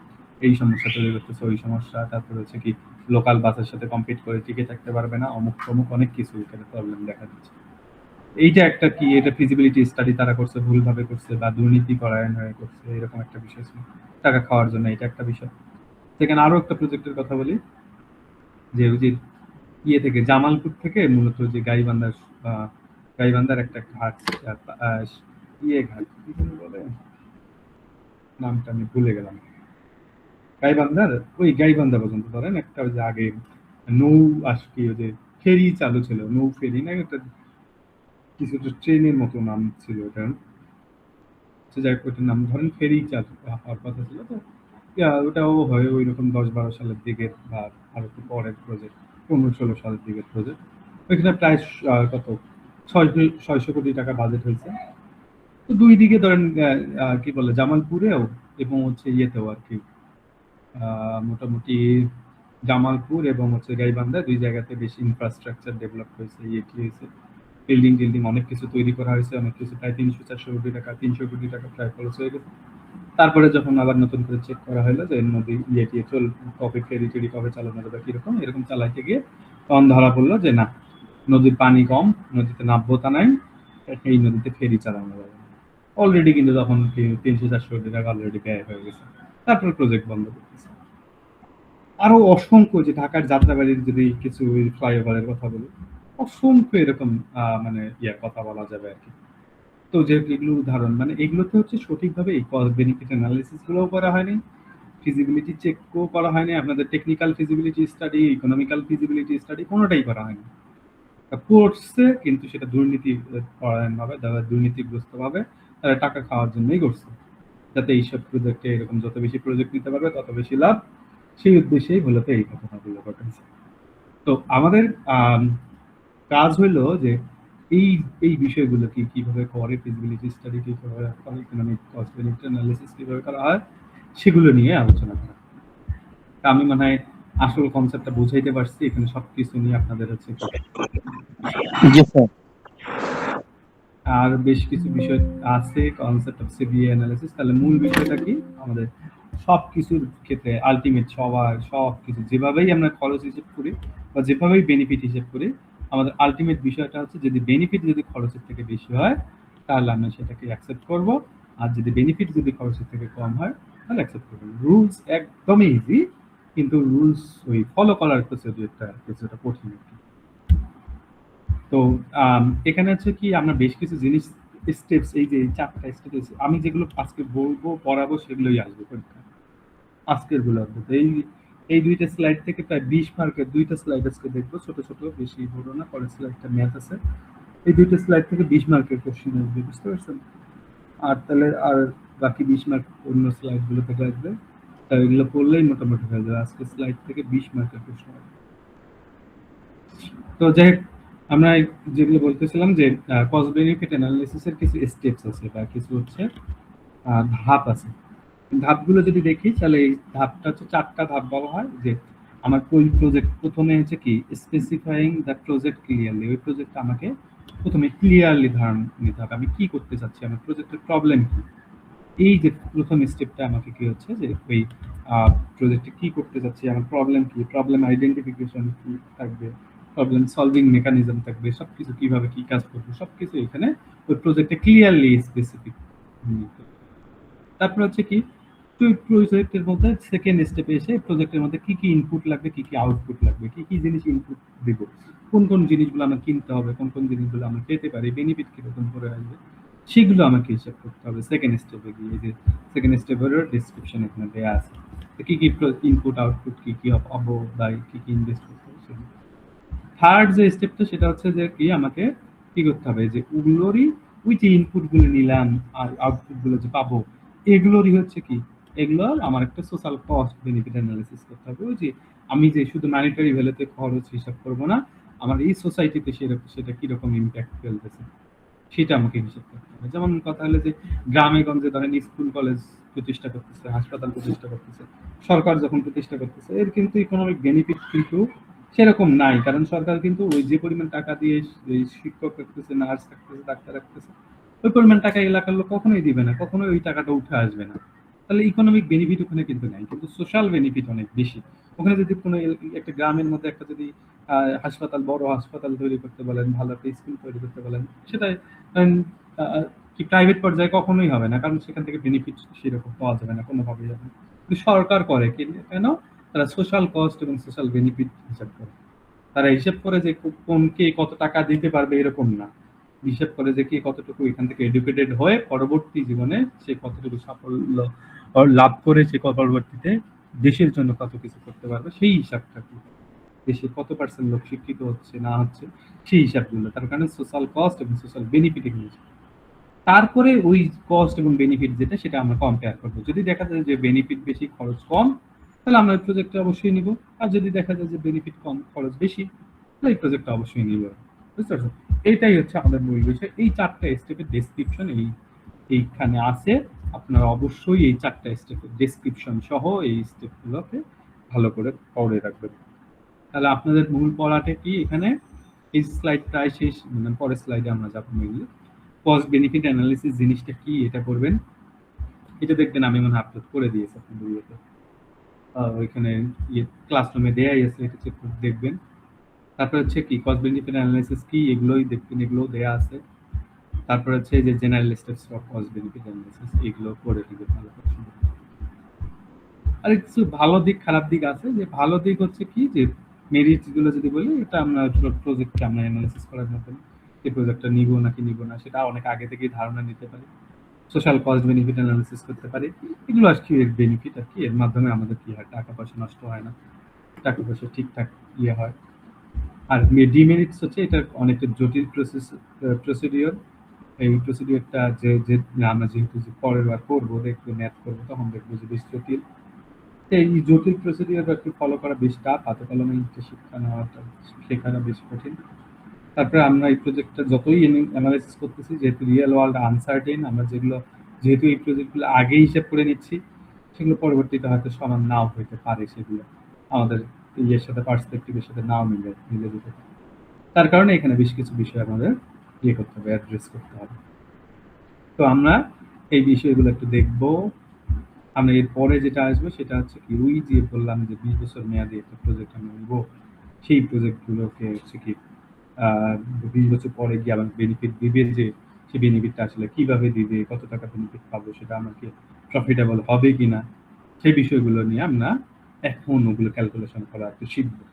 এই সমস্যা তৈরি করতেছে, ওই সমস্যা, তারপরে হচ্ছে কি লোকাল বাসের সাথে কম্পিট করে টিকে থাকতে পারবে না, অমুক তমুক অনেক কিছু এখানে প্রবলেম দেখা দিচ্ছে। এইটা একটা কি, এটা ফিজিবিলিটি স্টাডি তারা করছে ভুলভাবে করছে বা দুর্নীতি পরায়ণ হয়ে করছে, এরকম একটা বিষয় ছিল, টাকা খাওয়ার জন্য, এটা একটা বিষয়। সেখানে আরো একটা প্রজেক্টের কথা বলি, যে ওই যে থেকে জামালপুর থেকে মূলত যে গাইবান্ধার একটা ঘাট, ঘাট কি যেন বলে, নামটা আমি ভুলে গেলাম, গাইবান্ধা পর্যন্ত ধরেন একটা ওই যে আগে নৌ কি ওই যে ফেরি চালু ছিল, নৌ ফেরি না একটা কিছুটা ট্রেনের মতো নাম ছিল ওটা, যাই হোক ওইটার নাম ধরেন ফেরি চালু হওয়ার কথা ছিল। তো ওটাও হয় ওই রকম 10-12 সালের দিকে বা আরো একটু পরের প্রজেক্ট, 15-16 সালের দিকের প্রজেক্ট। ওইখানে প্রায় কত 600 কোটি টাকা বাজেট হয়েছে। তো দুই দিকে ধরেন কি বলে জামালপুরেও এবং হচ্ছে ইয়েতেও আর কি মোটামুটি জামালপুর এবং হচ্ছে গাইবান্ধা দুই জায়গাতে বেশি ইনফ্রাস্ট্রাকচার ডেভেলপ হয়েছে, ইয়েটি হয়েছে, বিল্ডিং টিল্ডিং অনেক কিছু তৈরি করা হয়েছে, অনেক কিছু প্রায় 300-400 কোটি টাকা, 300 কোটি টাকা প্রায় খরচ হয়ে গেছে। তারপরে যখন আবার নতুন করে চেক করা হলো যে নদী ইয়েটি কবে ফেরি টেরি কবে চালানো যাবে কিরকম, এরকম চালাইতে গিয়ে তখন ধরা পড়লো যে না, নদীর পানি কম, নদীতে নাব্যতা নাই, এই নদীতে ফেরি চালানো যাবে। অলরেডি কিন্তু তখন 300-400 কোটি টাকা অলরেডি ব্যয় হয়ে গেছে, তারপরে প্রজেক্ট বন্ধ করতেছে। আরো অসংখ্য, যে ঢাকার যাত্রাবাড়ির যদি কিছু ফ্লাইওভারের কথা বলি, অসংখ্য এরকম মানে কথা বলা যাবে আর কি। তো যে এগুলো উদাহরণ, মানে এগুলোতে হচ্ছে সঠিকভাবে এই কস্ট বেনিফিট অ্যানালিসিস গুলোও করা হয়নি, ফিজিবিলিটি চেকও করা হয়নি, আপনাদের technical feasibility study, economical feasibility study কোনোটাই করা হয়নি। করছে কিন্তু সেটা দুর্নীতি পরায়ণভাবে, দুর্নীতিগ্রস্তভাবে তারা টাকা খাওয়ার জন্যই করছে, যাতে এইসব প্রজেক্টে এরকম যত বেশি প্রজেক্ট নিতে পারবে তত বেশি লাভ, সেই উদ্দেশ্যেই মূলত এই ঘটনাগুলো ঘটেছে। তো আমাদের কাজ হলো যে এই এই বিষয়গুলো কিভাবে করে, ফিজিবিলিটি স্টাডি কিভাবে করে, ইকোনমিক কস্ট বেনিফিট অ্যানালিসিস কিভাবে করা হয়, সেগুলো নিয়ে আলোচনা করা। আমি মনে হয় আসল কনসেপ্টটা বুঝাইতে পারছি, এখানে সবকিছু নিয়ে আপনাদের হচ্ছে আর বেশ কিছু বিষয় আছে, কনসেপ্ট অফ সিবিএ অ্যানালিসিস। তাহলে মূল বিষয়টা কি, আমাদের সবকিছুর ক্ষেত্রে আলটিমেট সবকিছু যেভাবেই আমরা খরচ হিসেব করি বা যেভাবেই বেনিফিট হিসেব করি, আমাদের আলটিমেট বিষয়টা হচ্ছে যদি বেনিফিট যদি খরচের থেকে বেশি হয় তাহলে আমরা সেটাকে অ্যাকসেপ্ট করব, আর যদি বেনিফিট যদি খরচের থেকে কম হয় তাহলে অ্যাকসেপ্ট করব। রুলস একদমই ইজি, কিন্তু রুলস ওই ফলো করার প্রসিডিউরটা কিছুটা কঠিন। তো এখানে হচ্ছে কি আমরা বেশ কিছু জিনিস স্টেপস, এই যে 4টা স্টেপ আমি যেগুলো আজকে বলবো পড়াবো সেগুলোই আসবে পরীক্ষা আজকের গুলো। এই 2টা স্লাইড থেকে প্রায় 20 মার্কের 2টা স্লাইড আজকে দেখবো, ছোট ছোট, বেশি বড় না, পরের স্লাইডটা ম্যাথ আছে। এই 2টা স্লাইড থেকে 20 মার্কের কোশ্চেন আসবে, বুঝতে পারছেন? আর তাহলে আর বাকি 20 মার্ক অন্য স্লাইড গুলো থেকে আসবে, তাই এগুলো পড়লেই মোটামুটি হয়ে যাবে। আজকে স্লাইড থেকে 20 মার্কের প্রশ্ন আসবে। তো যাই আমরা যেগুলো বলতেছিলাম যে কস্ট বেনিফিট অ্যানালিসিসের কিছু স্টেপস আছে বা কিছু হচ্ছে ধাপ আছে। ধাপগুলো যদি দেখি তাহলে এই ধাপটা হচ্ছে 4টা ধাপ বলা হয়। যে আমার ওই প্রজেক্ট প্রথমে হচ্ছে কি স্পেসিফাইং দ্য প্রজেক্ট ক্লিয়ারলি, ওই প্রজেক্টটা আমাকে প্রথমে ক্লিয়ারলি ধারণা নিতে হবে আমি কি করতে চাচ্ছি, আমার প্রজেক্টের প্রবলেম কি। এই যে প্রথম স্টেপটা আমাকে কি হচ্ছে যে ওই প্রজেক্টে কি করতে চাচ্ছি, আমার প্রবলেম কি, প্রবলেম আইডেন্টিফিকেশন কি থাকবে, প্রবলেম সলভিং মেকানিজম থাকবে, সবকিছু কিভাবে কি কাজ করবে সবকিছু এখানে ওই প্রজেক্টে ক্লিয়ারলি স্পেসিফিক। তারপর হচ্ছে কি প্রজেক্টের মধ্যে সেকেন্ড স্টেপে এসে প্রজেক্টের মধ্যে কি কি ইনপুট লাগবে, কি কি আউটপুট লাগবে, কি কি জিনিস ইনপুট দিব, কোন কোন জিনিসগুলো আমার কিনতে হবে, কোন কোন জিনিসগুলো আমরা পেতে পারি, বেনিফিট কিরকম করে আসবে, সেগুলো আমাকে হিসাব করতে হবে সেকেন্ড স্টেপে গিয়ে। যে সেকেন্ড স্টেপের ডিসক্রিপশন এখানে দেওয়া আছে, কি কি ইনপুট আউটপুট, কি কি হবো বা কি কি ইনভেস্ট করতে হবে সেগুলো। থার্ড যে স্টেপটা সেটা হচ্ছে যে কি আমাকে কি করতে হবে, যে ওগুলোরই ওই যে ইনপুট গুলো নিলাম আর আউটপুট গুলো যে পাবো এগুলোরই হচ্ছে কি এগুলো আমার একটা সোশ্যাল কস্ট বেনিফিট অ্যানালিসিস করতে হবে। ওই যে আমি যে শুধু ম্যানিটারি ভ্যালুতে খরচ হিসাব করব না, আমার এই সোসাইটিতে সেটা কিরকম ইম্প্যাক্ট ফেলতেছে সেটা আমাকে হিসাব করতে হবে। যেমন কথা হলো যে গ্রামে গঞ্জে ধরেন স্কুল কলেজ প্রতিষ্ঠা করতেছে, হাসপাতাল প্রতিষ্ঠা করতেছে, সরকার যখন প্রতিষ্ঠা করতেছে, এর কিন্তু ইকোনমিক বেনিফিট কিন্তু সেরকম নাই। কারণ সরকার কিন্তু ওই যে পরিমাণ টাকা দিয়ে এই শিক্ষক রাখতেছে, নার্স রাখতেছে, ডাক্তার রাখতেছে, ওই পরিমাণ টাকা এলাকার লোক কখনোই দিবে না, কখনোই ওই টাকাটা উঠে আসবে না। তাহলে ইকোনমিক বেনিফিট ওখানে কিন্তু নাই, কিন্তু সোশ্যাল বেনিফিট অনেক বেশি। ওখানে যদি কোনো একটা গ্রামের মধ্যে একটা যদি হাসপাতাল, বড় হাসপাতাল তৈরি করতে বলেন, ভালো একটা স্কুল তৈরি করতে বলেন, সেটা কি প্রাইভেট পর্যায়ে কখনোই হবে না, কারণ সেখান থেকে বেনিফিট সেরকম পাওয়া যাবে না, কোনোভাবেই যাবে না। কিন্তু সরকার করে কেন? তারা সোশ্যাল কস্ট এবং সোশ্যাল বেনিফিট হিসাব করে। তারা হিসেব করে যে কোন কে কত টাকা দিতে পারবে এরকম না, হিসেব করে যে কে কতটুকু এখান থেকে এডুকেটেড হয়ে পরবর্তী জীবনে সে কতটুকু সাফল্য লাভ করে, সে পরবর্তীতে দেশের জন্য কত কিছু করতে পারবে, সেই হিসাবটা কি, দেশে কত পার্সেন্ট লোক শিক্ষিত হচ্ছে না হচ্ছে, সেই হিসাবগুলো। তার কারণে সোশ্যাল কস্ট এবং সোশ্যাল বেনিফিট এগুলো। তারপরে ওই কস্ট এবং বেনিফিট যেটা, সেটা আমরা কম্পেয়ার করবো। যদি দেখা যায় যে বেনিফিট বেশি খরচ কম, তাহলে আমরা এই প্রজেক্টটা অবশ্যই নিব। আর যদি দেখা যায় যে বেনিফিট কম খরচ বেশি, তাহলে এই প্রজেক্টটা অবশ্যই নিব। বুঝতে পারছো? এইটাই হচ্ছে আমাদের মূল বিষয়। এই 4টা স্টেপের ডেসক্রিপশন এইখানে আছে। আপনারা অবশ্যই এই 4টা স্টেপের ডেসক্রিপশন সহ এই স্টেপগুলোকে ভালো করে পড়ে রাখবেন। তাহলে আপনাদের মূল পড়াটা কি এখানে? এই স্লাইড প্রায় শেষ, মানে পরের স্লাইডে আমরা যাবো মেইনলি। কস্ট বেনিফিট অ্যানালিসিস জিনিসটা কি এটা করবেন। এটা দেখবেন আমি মনে আপলোড করে দিয়েছি আপনাদের ইয়েতে, ওইখানে ক্লাসরুমে দেয়াই আছে, এটা চেক করে দেখবেন। তারপর হচ্ছে কি কস্ট বেনিফিট অ্যানালিসিস কি, এগুলোই দেখবেন, এগুলো দেয়া আছে। তারপর হচ্ছে যে general steps of cost benefit analysis, এগুলো করে দিবেন ভালো করে। আর কিছু ভালো দিক খারাপ দিক আছে। যে ভালো দিক হচ্ছে কি, যে মেরিট গুলো যদি বলি, এটা আমরা প্রজেক্টকে আমরা অ্যানালিসিস করার মাধ্যমে এই প্রজেক্টটা নিব নাকি নিব না সেটা অনেক আগে থেকেই ধারণা নিতে পারি। সোশ্যাল কস্ট বেনিফিট অ্যানালিসিস করতে পারি। এগুলো আর কি এর বেনিফিট আর কি, এর মাধ্যমে আমাদের কি হয়, টাকা পয়সা নষ্ট হয় না, টাকা পয়সা ঠিকঠাক ইয়ে হয়। আর ডিমেরিটস হচ্ছে এটা অনেকটা জটিল প্রসিডিওর। এই প্রসিডিওরটা যে আমরা যেহেতু পরের বার করবো, দেখবো ম্যাথ করবো, তখন দেখবো যে বেশ জটিল। এই জটিল প্রসিডিওর একটু ফলো করা বেশ টাফ, হাতে কলমে শিক্ষা নেওয়াটা শেখানো বেশ কঠিন। তারপরে আমরা এই প্রজেক্টটা যতই অ্যানালাইসিস করতেছি, যেহেতু রিয়েল ওয়ার্ল্ড আনসার্টেন, আমরা যেহেতু এই প্রজেক্টগুলো আগে হিসাব করে নিচ্ছি, সেগুলো পরবর্তীতে হয়তো সমান নাও হইতে পারে, সেগুলো আমাদের ইয়ের সাথে পার্সপেক্টিভের সাথে নাও মিলে যেতে পারে। তার কারণে এখানে বেশ কিছু বিষয় আমাদের ইয়ে করতে হবে, অ্যাড্রেস করতে হবে। তো আমরা এই বিষয়গুলো একটু দেখবো। আমরা এরপরে যেটা আসবে সেটা হচ্ছে কি, ওই যে বললাম যে 20 বছর মেয়াদি একটা প্রজেক্ট আমরা নিব, সেই প্রজেক্টগুলোকে হচ্ছে কি 20 বছর পরে গিয়ে আমাকে বেনিফিট দিবে, যে সেই বেনিফিটটা আসলে কিভাবে দিবে, কত টাকা বেনিফিট পাবো, সেটা আমাকে প্রফিটেবল হবে কিনা, সেই বিষয়গুলো নিয়ে আমরা এখন ওগুলো ক্যালকুলেশন করা একটু শিখবো।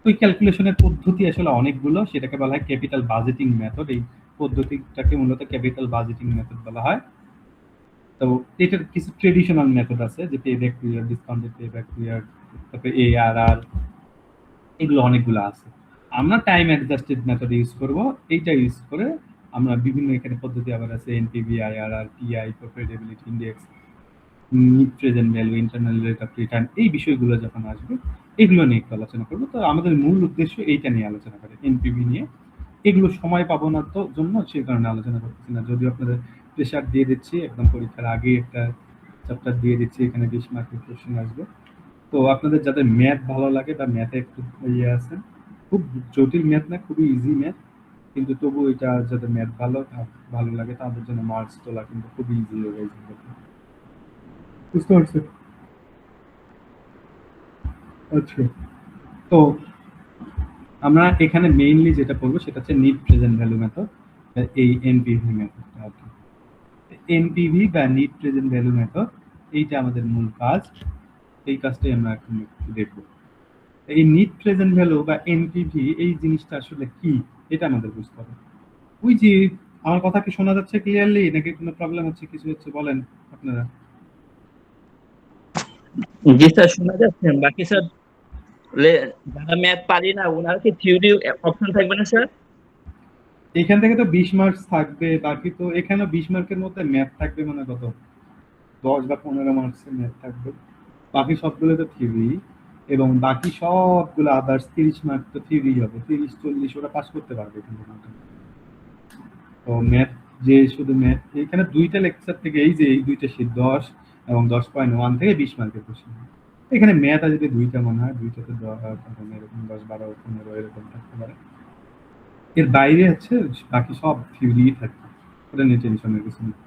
ওই ক্যালকুলেশনের পদ্ধতি আসলে অনেকগুলো, সেটাকে বলা হয় ক্যাপিটাল বাজেটিং মেথড। এই পদ্ধতিটাকে মূলত ক্যাপিটাল বাজেটিং মেথড বলা হয়। তো এটার কিছু ট্রেডিশনাল মেথড আছে, যে payback period, discounted payback period, তারপরে এআরআর, এগুলো অনেকগুলো আছে। আমরা টাইম অ্যাডজাস্টেড মেথড ইউজ করব। এইটা ইউজ করে আমরা বিভিন্ন এখানে পদ্ধতি আবার আছে, NPV, IRR, TI, profitability index, net present value, internal rate of return, এই বিষয়গুলো যখন আসবে এগুলো নিয়ে একটু আলোচনা করবো। তো আমাদের মূল উদ্দেশ্য এইটা নিয়ে আলোচনা করে, এনপিভি নিয়ে। এগুলো সময় পাবো না তো জন্য সেই কারণে আলোচনা করতেছি না, যদিও আপনাদের প্রেশার দিয়ে দিচ্ছি, একদম পরীক্ষার আগে একটা চ্যাপ্টার দিয়ে দিচ্ছি, এখানে 20 মার্কের কোশ্চেন আসবে। তো আপনাদের যাদের ম্যাথ ভালো লাগে বা ম্যাথে একটু ইয়ে আছে, খুব জটিল ম্যাথ না, খুবই ইজি ম্যাথ, কিন্তু তবু এটা যাদের ম্যাথ ভালো লাগে তাদের জন্য মার্কস তোলা কিন্তু খুবই ইজি হয়ে যায়। বুঝতে পারছেন? আচ্ছা, তো আমরা এখানে মেইনলি যেটা পড়বো সেটা হচ্ছে নিট প্রেজেন্ট ভ্যালু মেথড, এই এনপিভি মেথডটা আর কি। এনপিভি বা নিট প্রেজেন্ট ভ্যালু মেথড, এইটা আমাদের মূল কাজ। এই কাজটাই আমরা এখন একটু দেখবো। এই নিট প্রেজেন্ট ভ্যালু বা এনপিভি, এই জিনিসটা আসলে কি, এটা আমাদের বুঝতে হবে। ওই যে আমার কথা কি শোনা যাচ্ছে ক্লিয়ারলি, নাকি কোনো প্রবলেম হচ্ছে, কিছু হচ্ছে বলেন আপনারা? জি স্যার, শোনা যাচ্ছে। বাকি স্যার যারা ম্যাথ পারি না ওনার কি থিওরি অপশন থাকবে না স্যার? এখান থেকে তো 20 মার্কস থাকবে, বাকি তো এখানে 20 মার্কের মধ্যে ম্যাথ থাকবে মানে কত, 10 বা 15 মার্কসের ম্যাথ থাকবে, বাকি সবগুলো তো থিওরি, এবং বাকি সবগুলো আদার্স 30 মার্ক তো থিওরি হবে, 30-40 ওরা পাস করতে পারবে কিন্তু না। তো ম্যাথ, যে শুধু ম্যাথ, এখানে দুইটা লেকচার থেকে এই যে এই দুইটা শীট 10 এবং 10.1 থেকে 20 মার্কের কোশ্চেন, এখানে ম্যাথ আসবে দুইটা মনে হয়, দুইটাতে এরকম 10-12-15 এরকম থাকতে পারে। এর বাইরে হচ্ছে বাকি সব থিওরি থাকবে, ওটা নিয়ে টেনশনের কিছু নেই।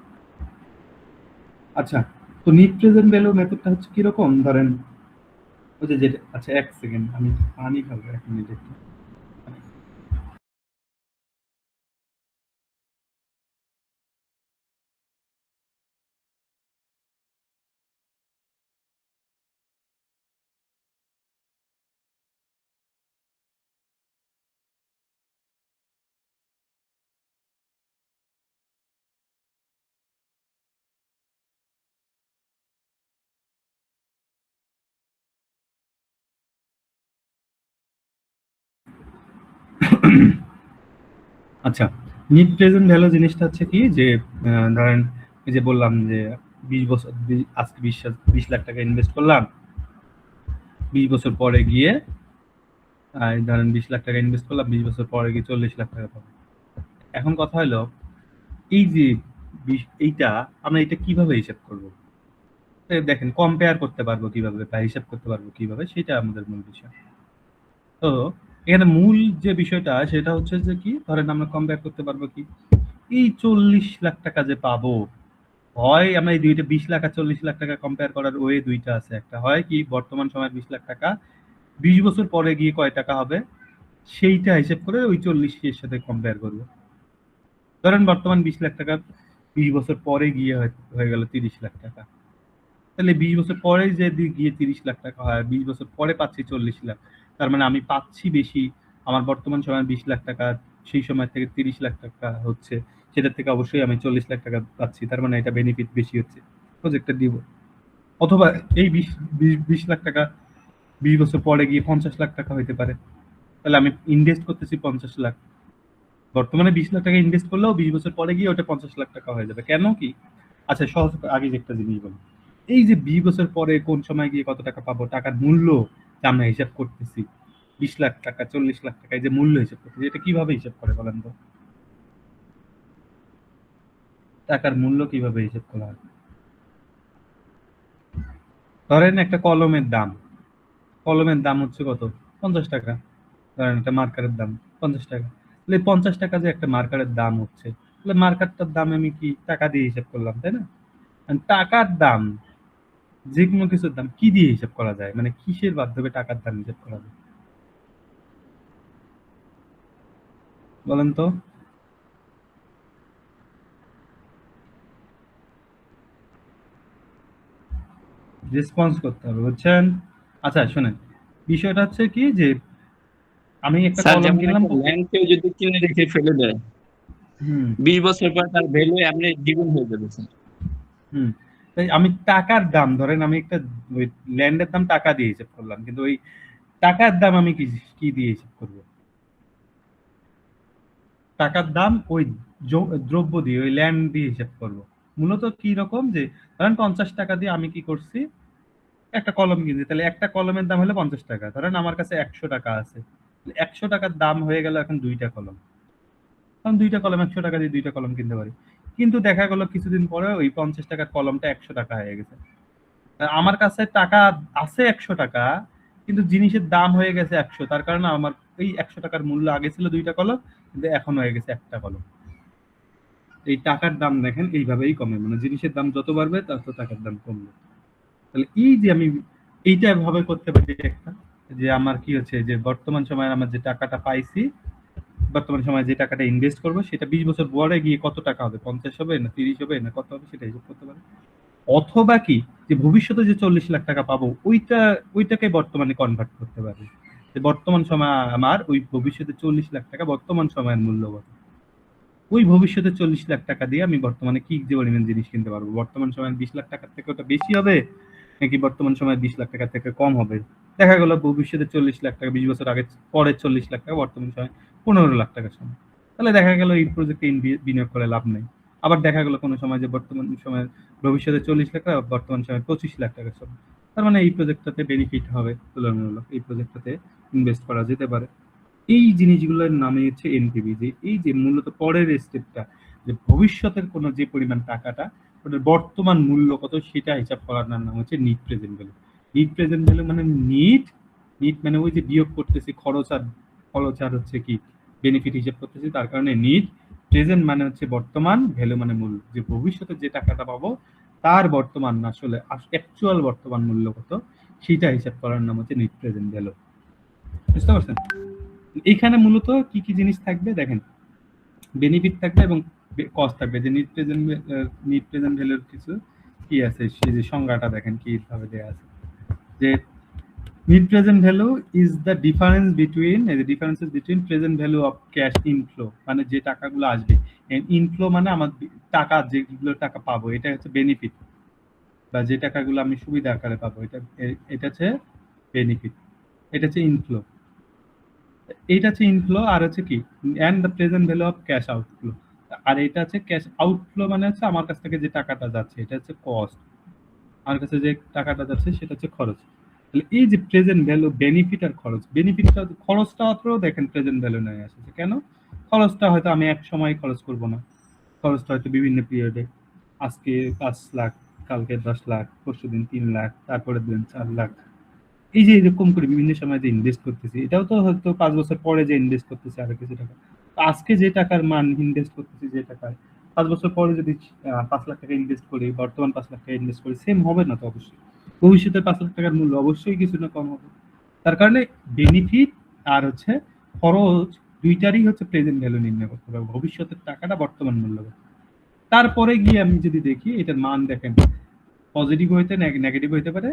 আচ্ছা, তো নিট প্রেজেন্ট ভ্যালু মেথডটা হচ্ছে কিরকম, ধরেন ওই যে যেটা, আচ্ছা 1 সেকেন্ড আমি পানি খাবো, 1 মিনিট একটু। আচ্ছা, নিট প্রেজেন্ট ভ্যালু জিনিসটা হচ্ছে কি যে ধরেন এই যে বললাম যে 20 বছর, আজকে 20 লাখ টাকা ইনভেস্ট করলাম, 20 বছর পরে গিয়ে ধরেন 20 লাখ টাকা ইনভেস্ট করলাম, 20 বছর পরে গিয়ে 40 লাখ টাকা পাবো। এখন কথা হলো এই যে এইটা আমরা এটা কিভাবে হিসাব করব? দেখেন কম্পেয়ার করতে পারবো কিভাবে বা হিসাব করতে পারবো কিভাবে, সেটা আমাদের মূল বিষয়। তো এখানে মূল যে বিষয়টা সেটা হচ্ছে যে কি, ধরেন আমরা কম্পেয়ার করতে পারবো কি, এই 40 লাখ টাকা যে পাবো, হয় আমরা এই দুইটা 20 লাখ আর 40 লাখ টাকা কম্পেয়ার করার ওয়ে দুইটা আছে। একটা হয় কি বর্তমান সময়ের 20 লাখ টাকা 20 বছর পরে গিয়ে কয় টাকা হবে সেইটা হিসেব করে ওই 40 এর সাথে কম্পেয়ার করবো। ধরেন বর্তমান 20 লাখ টাকা 20 বছর পরে গিয়ে হয়ে গেল 30 লাখ টাকা, তাহলে 20 বছর পরে যদি গিয়ে 30 লাখ টাকা হয়, 20 বছর পরে পাচ্ছি 40 লাখ, তার মানে আমি পাচ্ছি বেশি। আমার বর্তমান সময় 20 লাখ টাকা, সেই সময় থেকে 30 লাখ টাকা হচ্ছে, সেটার থেকে অবশ্যই আমি 40 লাখ টাকা পাচ্ছি, তার মানে এটা বেনিফিট বেশি হচ্ছে, প্রজেক্টটা দিব। অথবা এই 20 লাখ টাকা 20 বছর পরে গিয়ে 50 লাখ টাকা হইতে পারে, তাহলে আমি ইনভেস্ট করতেছি 50 লাখ, বর্তমানে 20 লাখ টাকা ইনভেস্ট করলেও 20 বছর পরে গিয়ে ওটা 50 লাখ টাকা হয়ে যাবে। কেন কি, আচ্ছা সহজ আগে যে একটা জিনিস বলি, এই যে 20 বছর পরে কোন সময় গিয়ে কত টাকা পাবো, টাকার মূল্য যে আমরা হিসাব করতেছি, 20 লাখ টাকা 40 লাখ টাকা, এই যে মূল্য হিসাব করতেছি, এটা কিভাবে হিসাব করে বলেন তো? টাকার মূল্য কিভাবে হিসাব করা হয়? ধরেন একটা কলমের দাম হচ্ছে কত, 50 টাকা, ধরেন একটা মার্কারের দাম 50 টাকা, তাহলে 50 টাকা যে একটা মার্কারের দাম হচ্ছে, তাহলে মার্কারটার দাম আমি কি টাকা দিয়ে হিসাব করলাম, তাই না? আর টাকার দাম, যে কোনো কিছুর দাম কি দিয়ে হিসাব করা যায়, মানে কিসের মাধ্যমে টাকার দাম হিসাব করা যায় বলেন তো? রেসপন্স করতে হবে, বুঝছেন? আচ্ছা শোনেন, বিষয়টা হচ্ছে কি যে আমি একটা স্যার কলম যেমন কিনলাম। একটা ল্যান্ড কেউ যদি কিনে রেখে ফেলে দেয়, হুম 20 বছর পর তার ভ্যালু এমনি দ্বিগুণ হয়ে যাবে স্যার। হুম তাই আমি টাকার দাম, ধরেন আমি একটা ওই ল্যান্ডের দাম টাকা দিয়ে হিসাব করলাম, কিন্তু ওই টাকার দাম আমি কি কি দিয়ে হিসাব করবো? টাকার দাম ওই দ্রব্য দিয়ে, ওই ল্যান্ড দিয়ে হিসাব করবো। মূলত কি রকম যে ধরেন 50 টাকা দিয়ে আমি কি করছি, একটা কলম কিনছি, তাহলে একটা কলমের দাম হলো 50 টাকা, ধরেন আমার কাছে 100 টাকা আছে, 100 টাকার দাম হয়ে গেল এখন দুইটা কলম, কারণ দুইটা কলম 100 টাকা দিয়ে দুইটা কলম কিনতে পারি। কিন্তু দেখা গেল কিছুদিন পরে ওই 50 টাকার কলমটা 100 টাকা হয়ে গেছে, আমার কাছে টাকা আছে 100 টাকা, কিন্তু জিনিসের দাম হয়ে গেছে 100, তার কারণে আমার এই 100 টাকার মূল্য আগে ছিল দুইটা কলম, কিন্তু এখন হয়ে গেছে একটা কলম। এই টাকার দাম দেখেন এইভাবেই কমে, মানে জিনিসের দাম যত বাড়বে তত টাকার দাম কমবে। তাহলে এই যে আমি এইটা ভাবে করতে পারি একটা, যে আমার কি হচ্ছে যে বর্তমান সময়ে আমার যে টাকাটা পাইছি, বর্তমান সময়ে যে টাকাটা ইনভেস্ট করবো সেটা 20 বছর পরে গিয়ে কত টাকা হবে, 50 হবে না 30 হবে না কত হবে, সেটা হিসাব করতে পারি। অথবা কি যে ভবিষ্যতে যে 40 লাখ টাকা পাবো ওইটাকে বর্তমানে কনভার্ট করতে পারি, যে বর্তমান সময় আমার ওই ভবিষ্যতে 40 লাখ টাকা বর্তমান সময়ের মূল্য কত, ওই ভবিষ্যতে 40 লাখ টাকা দিয়ে আমি বর্তমানে কি যে পরিমাণ জিনিস কিনতে পারবো, বর্তমান সময়ে 20 লাখ টাকার থেকে ওটা বেশি হবে নাকি বর্তমান সময়ে 20 লাখ টাকা থেকে কম হবে। দেখা গেল ভবিষ্যতে 40 লাখ টাকা 20 বছর আগে পরে 40 লাখ টাকা, বর্তমান সময় 15 লাখ টাকার সময়, তাহলে দেখা গেল এই প্রজেক্টে বিনিয়োগ করে লাভ নেই। আবার দেখা গেল কোনো সময় যে বর্তমান সময়ে ভবিষ্যতে 40 লাখ টাকা, বর্তমান সময়ে 25 লাখ টাকা সব। তার মানে এই প্রজেক্টটাতে বেনিফিট হবে তুলনামূলক, এই প্রজেক্টটাতে ইনভেস্ট করা যেতে পারে। এই জিনিসগুলোর নামে হচ্ছে এনপিভি, যে এই যে মূলত পরের স্টেপটা, যে ভবিষ্যতের কোনো যে পরিমাণ টাকাটা ওটার বর্তমান মূল্য কত সেটা হিসাব করার নাম হচ্ছে net present value. Net present value মানে নিট মানে ওই যে বিয়োগ করতেছি খরচ আর হচ্ছে কি বেনিফিট হিসাব করতেছি, তার কারণে নিট প্রেজেন্ট মানে হচ্ছে বর্তমান, ভ্যালু মানে মূল্য, যে ভবিষ্যতে যে টাকাটা পাবো তার বর্তমান আসলে অ্যাকচুয়াল বর্তমান মূল্য কত সেটা হিসাব করার নাম হচ্ছে নিট প্রেজেন্ট ভ্যালু। বুঝতে পারছেন? এইখানে মূলত কি কি জিনিস থাকবে দেখেন, বেনিফিট থাকবে এবং কস্ট থাকবে। যে নিট প্রেজেন্ট ভ্যালুর কিছু কি আছে, সেই যে সংজ্ঞাটা দেখেন কিভাবে দেয়া আছে, যে net present value is the differences between present value of cash inflow, মানে যে টাকাগুলো আসবে, ইনফ্লো মানে আমার টাকা, যেগুলো টাকা পাবো এটা হচ্ছে বেনিফিট, বা যে টাকাগুলো আমি সুবিধা আকারে পাবো এটা হচ্ছে বেনিফিট, এটা হচ্ছে ইনফ্লো। এইটা হচ্ছে ইনফ্লো, আর হচ্ছে কি and the present value of cash outflow, আর এটা হচ্ছে ক্যাশ আউটফ্লো মানে হচ্ছে আমার কাছ থেকে যে টাকাটা যাচ্ছে এটা হচ্ছে কস্ট, আমার কাছে যে টাকাটা যাচ্ছে সেটা হচ্ছে খরচ। তাহলে এই যে প্রেজেন্ট ভ্যালু, বেনিফিট আর খরচ, খরচটা অতটাও দেখেন প্রেজেন্ট ভ্যালু নয় আসছে কেন, খরচটা হয়তো আমি এক সময় খরচ করব না, খরচটা হয়তো বিভিন্ন পিরিয়ডে, আজকে 5 লাখ, কালকে 10 লাখ, পরশুদিন 3 লাখ, তারপরের দিন 4 লাখ, এই যে এরকম করে বিভিন্ন সময় যে ইনভেস্ট করতেছি, এটাও তো হয়তো 5 বছর পরে যে ইনভেস্ট করতেছি আরো কিছু টাকা। তো আজকে যে টাকার মান ইনভেস্ট করতেছি, যে টাকায় 5 বছর পরে যদি 5 লাখ টাকা ইনভেস্ট করি, বর্তমান 5 লাখ টাকা ইনভেস্ট করি, সেম হবে না তো অবশ্যই। ভবিষ্যতে 5 লাখ টাকার মূল্য অবশ্যই কিছু না কম হবে। তার কারণে বেনিফিট আর হচ্ছে খরচ দুইটারই হচ্ছে প্রেজেন্ট ভ্যালু নির্ণয় করতে হবে, ভবিষ্যতের টাকাটা বর্তমান মূল্য। তারপরে গিয়ে আমি যদি দেখি এটার মান দেখেন, পজিটিভ হইতে নেগেটিভ হইতে পারে,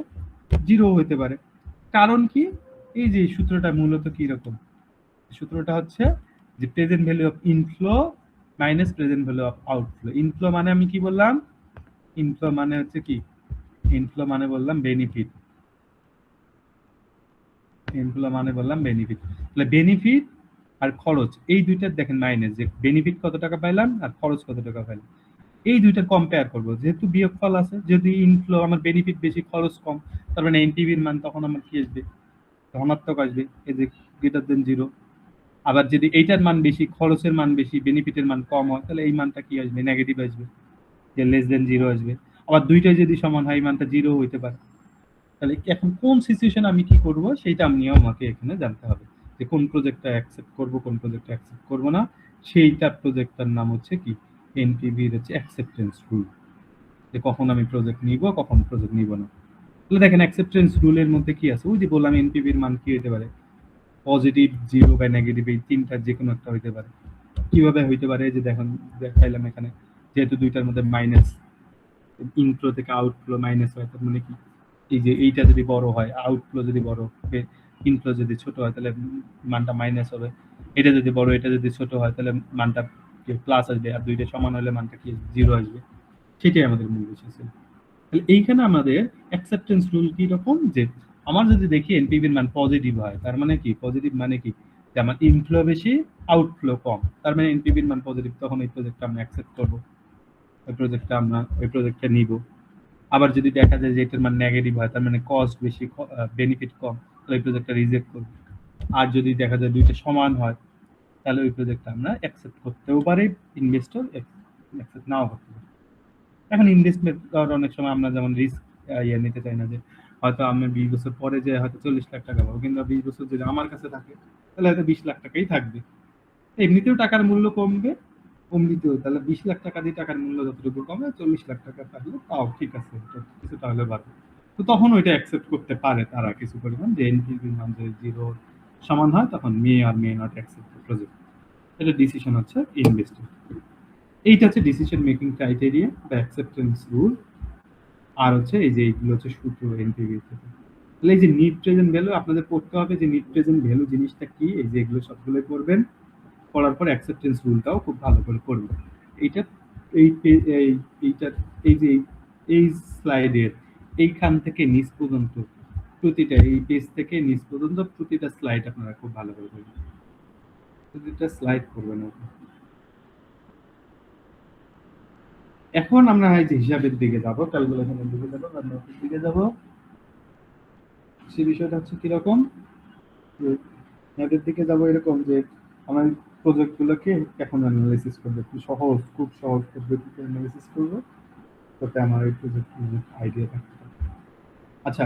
জিরো হইতে পারে। কারণ কি, এই যে সূত্রটা মূলত কি রকম, সূত্রটা হচ্ছে যে present value of inflow minus present value of outflow. Inflow মানে আমি কি বললাম, ইনফ্লো মানে হচ্ছে কি, ইনফ্লো মানে বললাম বেনিফিট, ইনফ্লো মানে বললাম বেনিফিট। তাহলে বেনিফিট আর খরচ এই দুইটার দেখেন মাইনাস, যে বেনিফিট কত টাকা পাইলাম আর খরচ কত টাকা পাইলাম, এই দুইটা কম্পেয়ার করব। যেহেতু বিয়োগফল আছে, যদি ইনফ্লো আমার বেনিফিট বেশি খরচ কম, তার মানে এনপিভির মান তখন আমার কি আসবে, ধনাত্মক আসবে, এই যে গ্রেটার দেন জিরো। আবার যদি এইটার মান বেশি, খরচের মান বেশি, বেনিফিটের মান কম হয়, তাহলে এই মানটা কি আসবে, নেগেটিভ আসবে, যে লেস দেন জিরো আসবে। আবার দুইটাই যদি সমান হয় এই মানটা জিরো হইতে পারে। তাহলে এখন কোন সিচুয়েশন আমি কি করব সেইটা নিয়েও আমাকে এখানে জানতে হবে, যে কোন প্রজেক্টটা অ্যাকসেপ্ট করব, কোন প্রজেক্টটা অ্যাকসেপ্ট করব না। সেইটার প্রজেক্টটার নাম হচ্ছে কি, এনপিভির হচ্ছে অ্যাকসেপ্টেন্স রুল, যে কখন আমি প্রজেক্ট নিব, কখন প্রজেক্ট নিব না। তাহলে দেখেন অ্যাকসেপ্টেন্স রুলের মধ্যে কি আছে, ওই যে বললাম এনপিভির মান কি হতে পারে, পজিটিভ, জিরো বা নেগেটিভ, এই তিনটার যে কোনো একটা হইতে পারে। কিভাবে হইতে পারে, যে দেখেন দেখাইলাম এখানে, যেহেতু দুইটার মধ্যে মাইনাস, ইনফ্লো থেকে আউটফ্লো মাইনাস হয়, তার মানে কি, এই যে এইটা যদি বড় হয়, আউটফ্লো যদি বড় হবে, ইনফ্লো যদি ছোট হয়, তাহলে মানটা মাইনাস হবে। এটা যদি বড়, এটা যদি ছোট হয়, তাহলে মানটা প্লাস আসবে, আর দুইটা সমান হলে মানটা কি জিরো আসবে। সেটাই আমাদের মূল বিষয় ছিল। তাহলে এইখানে আমাদের অ্যাকসেপ্টেন্স রুল কি রকম, যে আমার যদি দেখি এনপিভির মান পজিটিভ হয়, তার মানে কি, পজিটিভ মানে কি, যে আমার ইনফ্লো বেশি, আউটফ্লো কম, তার মানে এনপিভির মান পজিটিভ, তখন এই প্রজেক্টটা আমরা অ্যাকসেপ্ট করবো, ওই প্রজেক্টটা নিব। আবার যদি দেখা যায় যে এটার মান নেগেটিভ হয়, তার মানে কস্ট বেশি, বেনিফিট কম, তাহলে এই প্রজেক্টটা রিজেক্ট করব। আর যদি দেখা যায় দুইটা সমান হয়, তাহলে ওই প্রজেক্টটা আমরা অ্যাকসেপ্ট করতেও পারি, ইনভেস্টর অ্যাকসেপ্ট নাও করতে পারে। এখন ইনভেস্টমেন্ট অনেক সময় আমরা যেমন রিস্ক নিতে চাই না, যে হয়তো আমি 20 বছর পরে যে হয়তো 40 লাখ টাকা পাবো, কিন্তু 20 বছর যদি আমার কাছে থাকে তাহলে হয়তো 20 লাখ টাকাই থাকবে। এমনিতেও টাকার মূল্য কমবে, এমনিতেও তাহলে 20 লাখ টাকা দিয়ে টাকার মূল্য যতটুকু কমে, 40 লাখ টাকা থাকলে তাও ঠিক আছে, কিছু তাহলে বাড়বে। তো তখন ওইটা অ্যাকসেপ্ট করতে পারে তারা কিছু পরিমাণ, যে এনপিভির মান যদি জিরো সমান হয়, তখন may or may not accept the project. এটা ডিসিশন হচ্ছে ইনভেস্টর। এইটা হচ্ছে ডিসিশন মেকিং ক্রাইটেরিয়া বা অ্যাকসেপ্টেন্স রুল। আর হচ্ছে এই যে এইগুলো হচ্ছে সূত্র এনপিভি থেকে। তাহলে এই যে নিট প্রেজেন্ট ভ্যালু আপনাদের পড়তে হবে, যে নিট প্রেজেন্ট ভ্যালু জিনিসটা কি, এই যে এগুলো সবগুলো পড়বেন, পড়ার পর অ্যাকসেপ্টেন্স রুলটাও খুব ভালো করে পড়বেন। এইটা এইটা এই যে এই স্লাইডের এইখান থেকে নিচ পর্যন্ত প্রতিটা, এই পেজ থেকে নিচ পর্যন্ত প্রতিটা স্লাইড আপনারা খুব ভালো করে পড়বেন, প্রতিটা স্লাইড পড়বেন। এখন আমরা এই যে হিসাবের দিকে যাব, ক্যালকুলেশনের দিকে যাব, রান্নার দিকে যাব। সেই বিষয়টা হচ্ছে কিরকম, ম্যাথের দিকে যাব এরকম যে আমার প্রজেক্ট গুলোকে এখন অ্যানালাইসিস করবো, একটু সহজ, খুব সহজ পদ্ধতিতে অ্যানালাইসিস করবো, যাতে আমার এই প্রজেক্ট আইডিয়া থাকতে পারে। আচ্ছা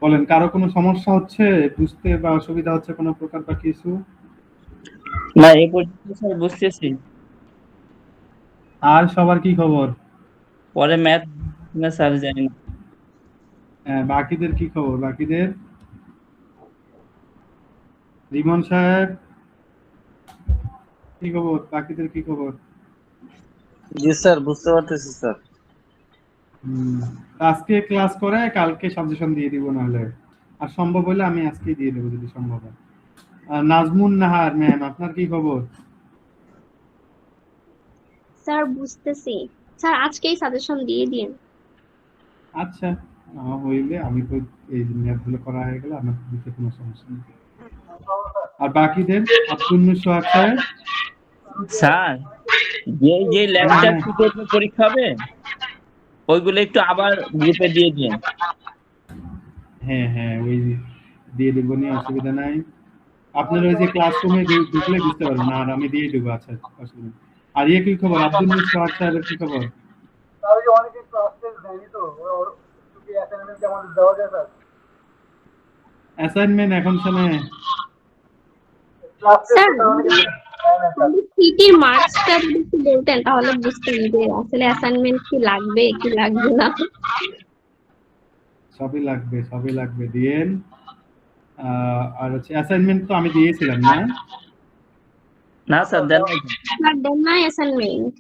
বলেন, কারো কোনো সমস্যা হচ্ছে বুঝতে বা অসুবিধা হচ্ছে কোনো প্রকার বা কিছু? না এই পর্যন্ত স্যার বুঝতেছি, আর সবার কি খবর? পরে ম্যাথ না স্যার জানি না। বাকিদের কি খবর? বাকিদের রিমন সাহেব কি খবর? বাকিদের কি খবর? জি স্যার, বুঝতে পারতেছি স্যার। আজকে ক্লাস করে কালকে সাজেশন দিয়ে দিব, নাহলে আর সম্ভব হলে আমি আজকেই দিয়ে দেবো যদি সম্ভব হয়। নাজমুন নাহার ম্যাম, আপনার কি খবর? স্যার বুঝতেছি। স্যার আজকেই সাজেশন দিয়ে দিন। আচ্ছা হইলে আমি তো এই ম্যাথ গুলো করা হয়ে গেলে আমার দিতে কোনো সমস্যা নেই। আর বাকিদের আব্দুল সোহাগ সাহেব? স্যার যে লেকচার পরীক্ষা হবে ওইগুলো একটু আবার গ্রুপে দিয়ে দিন। হ্যাঁ হ্যাঁ, ওই দিয়ে দেবো, নিয়ে অসুবিধা নাই। আপনারা ওই যে ক্লাসরুমে ঢুকলে বুঝতে পারবেন, আর আমি দিয়ে দেবো। আচ্ছা অসুবিধা নেই। আর ইয়ে কি খবর, আব্দুল সোহাগ সাহেবের কি খবর? অনেকে ক্লাস টেস্ট দেয়নি তো, কি অ্যাসাইনমেন্ট আমাদের দেওয়া যায় স্যার? অ্যাসাইনমেন্ট এখন শুনে ক্লাস স্যার টেস্ট অনেকে দেয় না স্যার। সিটির মার্কসটা যদি একটু বলতেন তাহলে বুঝতাম যে আসলে অ্যাসাইনমেন্ট কি লাগবে কি লাগবে না। সবই লাগবে, সবই লাগবে, দিয়েন। আর হচ্ছে অ্যাসাইনমেন্ট তো আমি দিয়েছিলাম না? না স্যার দেন নাই। স্যার দেন না অ্যাসাইনমেন্ট?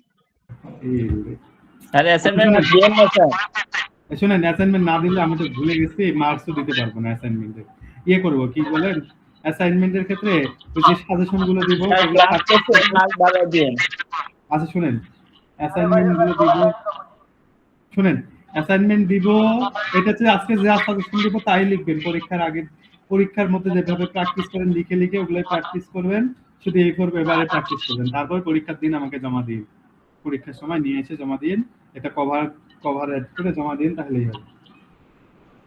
স্যার অ্যাসাইনমেন্ট দিয়েন না স্যার। শুনেন, অ্যাসাইনমেন্ট না দিলে আমি তো ভুলে গেছি, মার্কসও দিতে পারবো না অ্যাসাইনমেন্টে। ইয়ে করবো কি বলেন, অ্যাসাইনমেন্টের ক্ষেত্রে ওই যে সাজেশন গুলো দিব স্যার সেগুলো ক্লাস টেস্টে মার্ক বাড়ায় দিন। আচ্ছা শুনেন, অ্যাসাইনমেন্ট গুলো দিব, শুনেন অ্যাসাইনমেন্ট দিব, এটা হচ্ছে আজকে যা সাজেশন দিব তাই লিখবেন। পরীক্ষার আগে, পরীক্ষার মধ্যে যেভাবে প্র্যাকটিস করেন লিখে লিখে ওগুলোই প্র্যাকটিস করবেন, শুধু এই করবে এবারে প্র্যাকটিস করবেন, তারপর পরীক্ষার দিন আমাকে জমা দিন, পরীক্ষার সময় নিয়ে এসে জমা দিন, এটা কভার অ্যাড করে জমা দিন, তাহলেই হবে।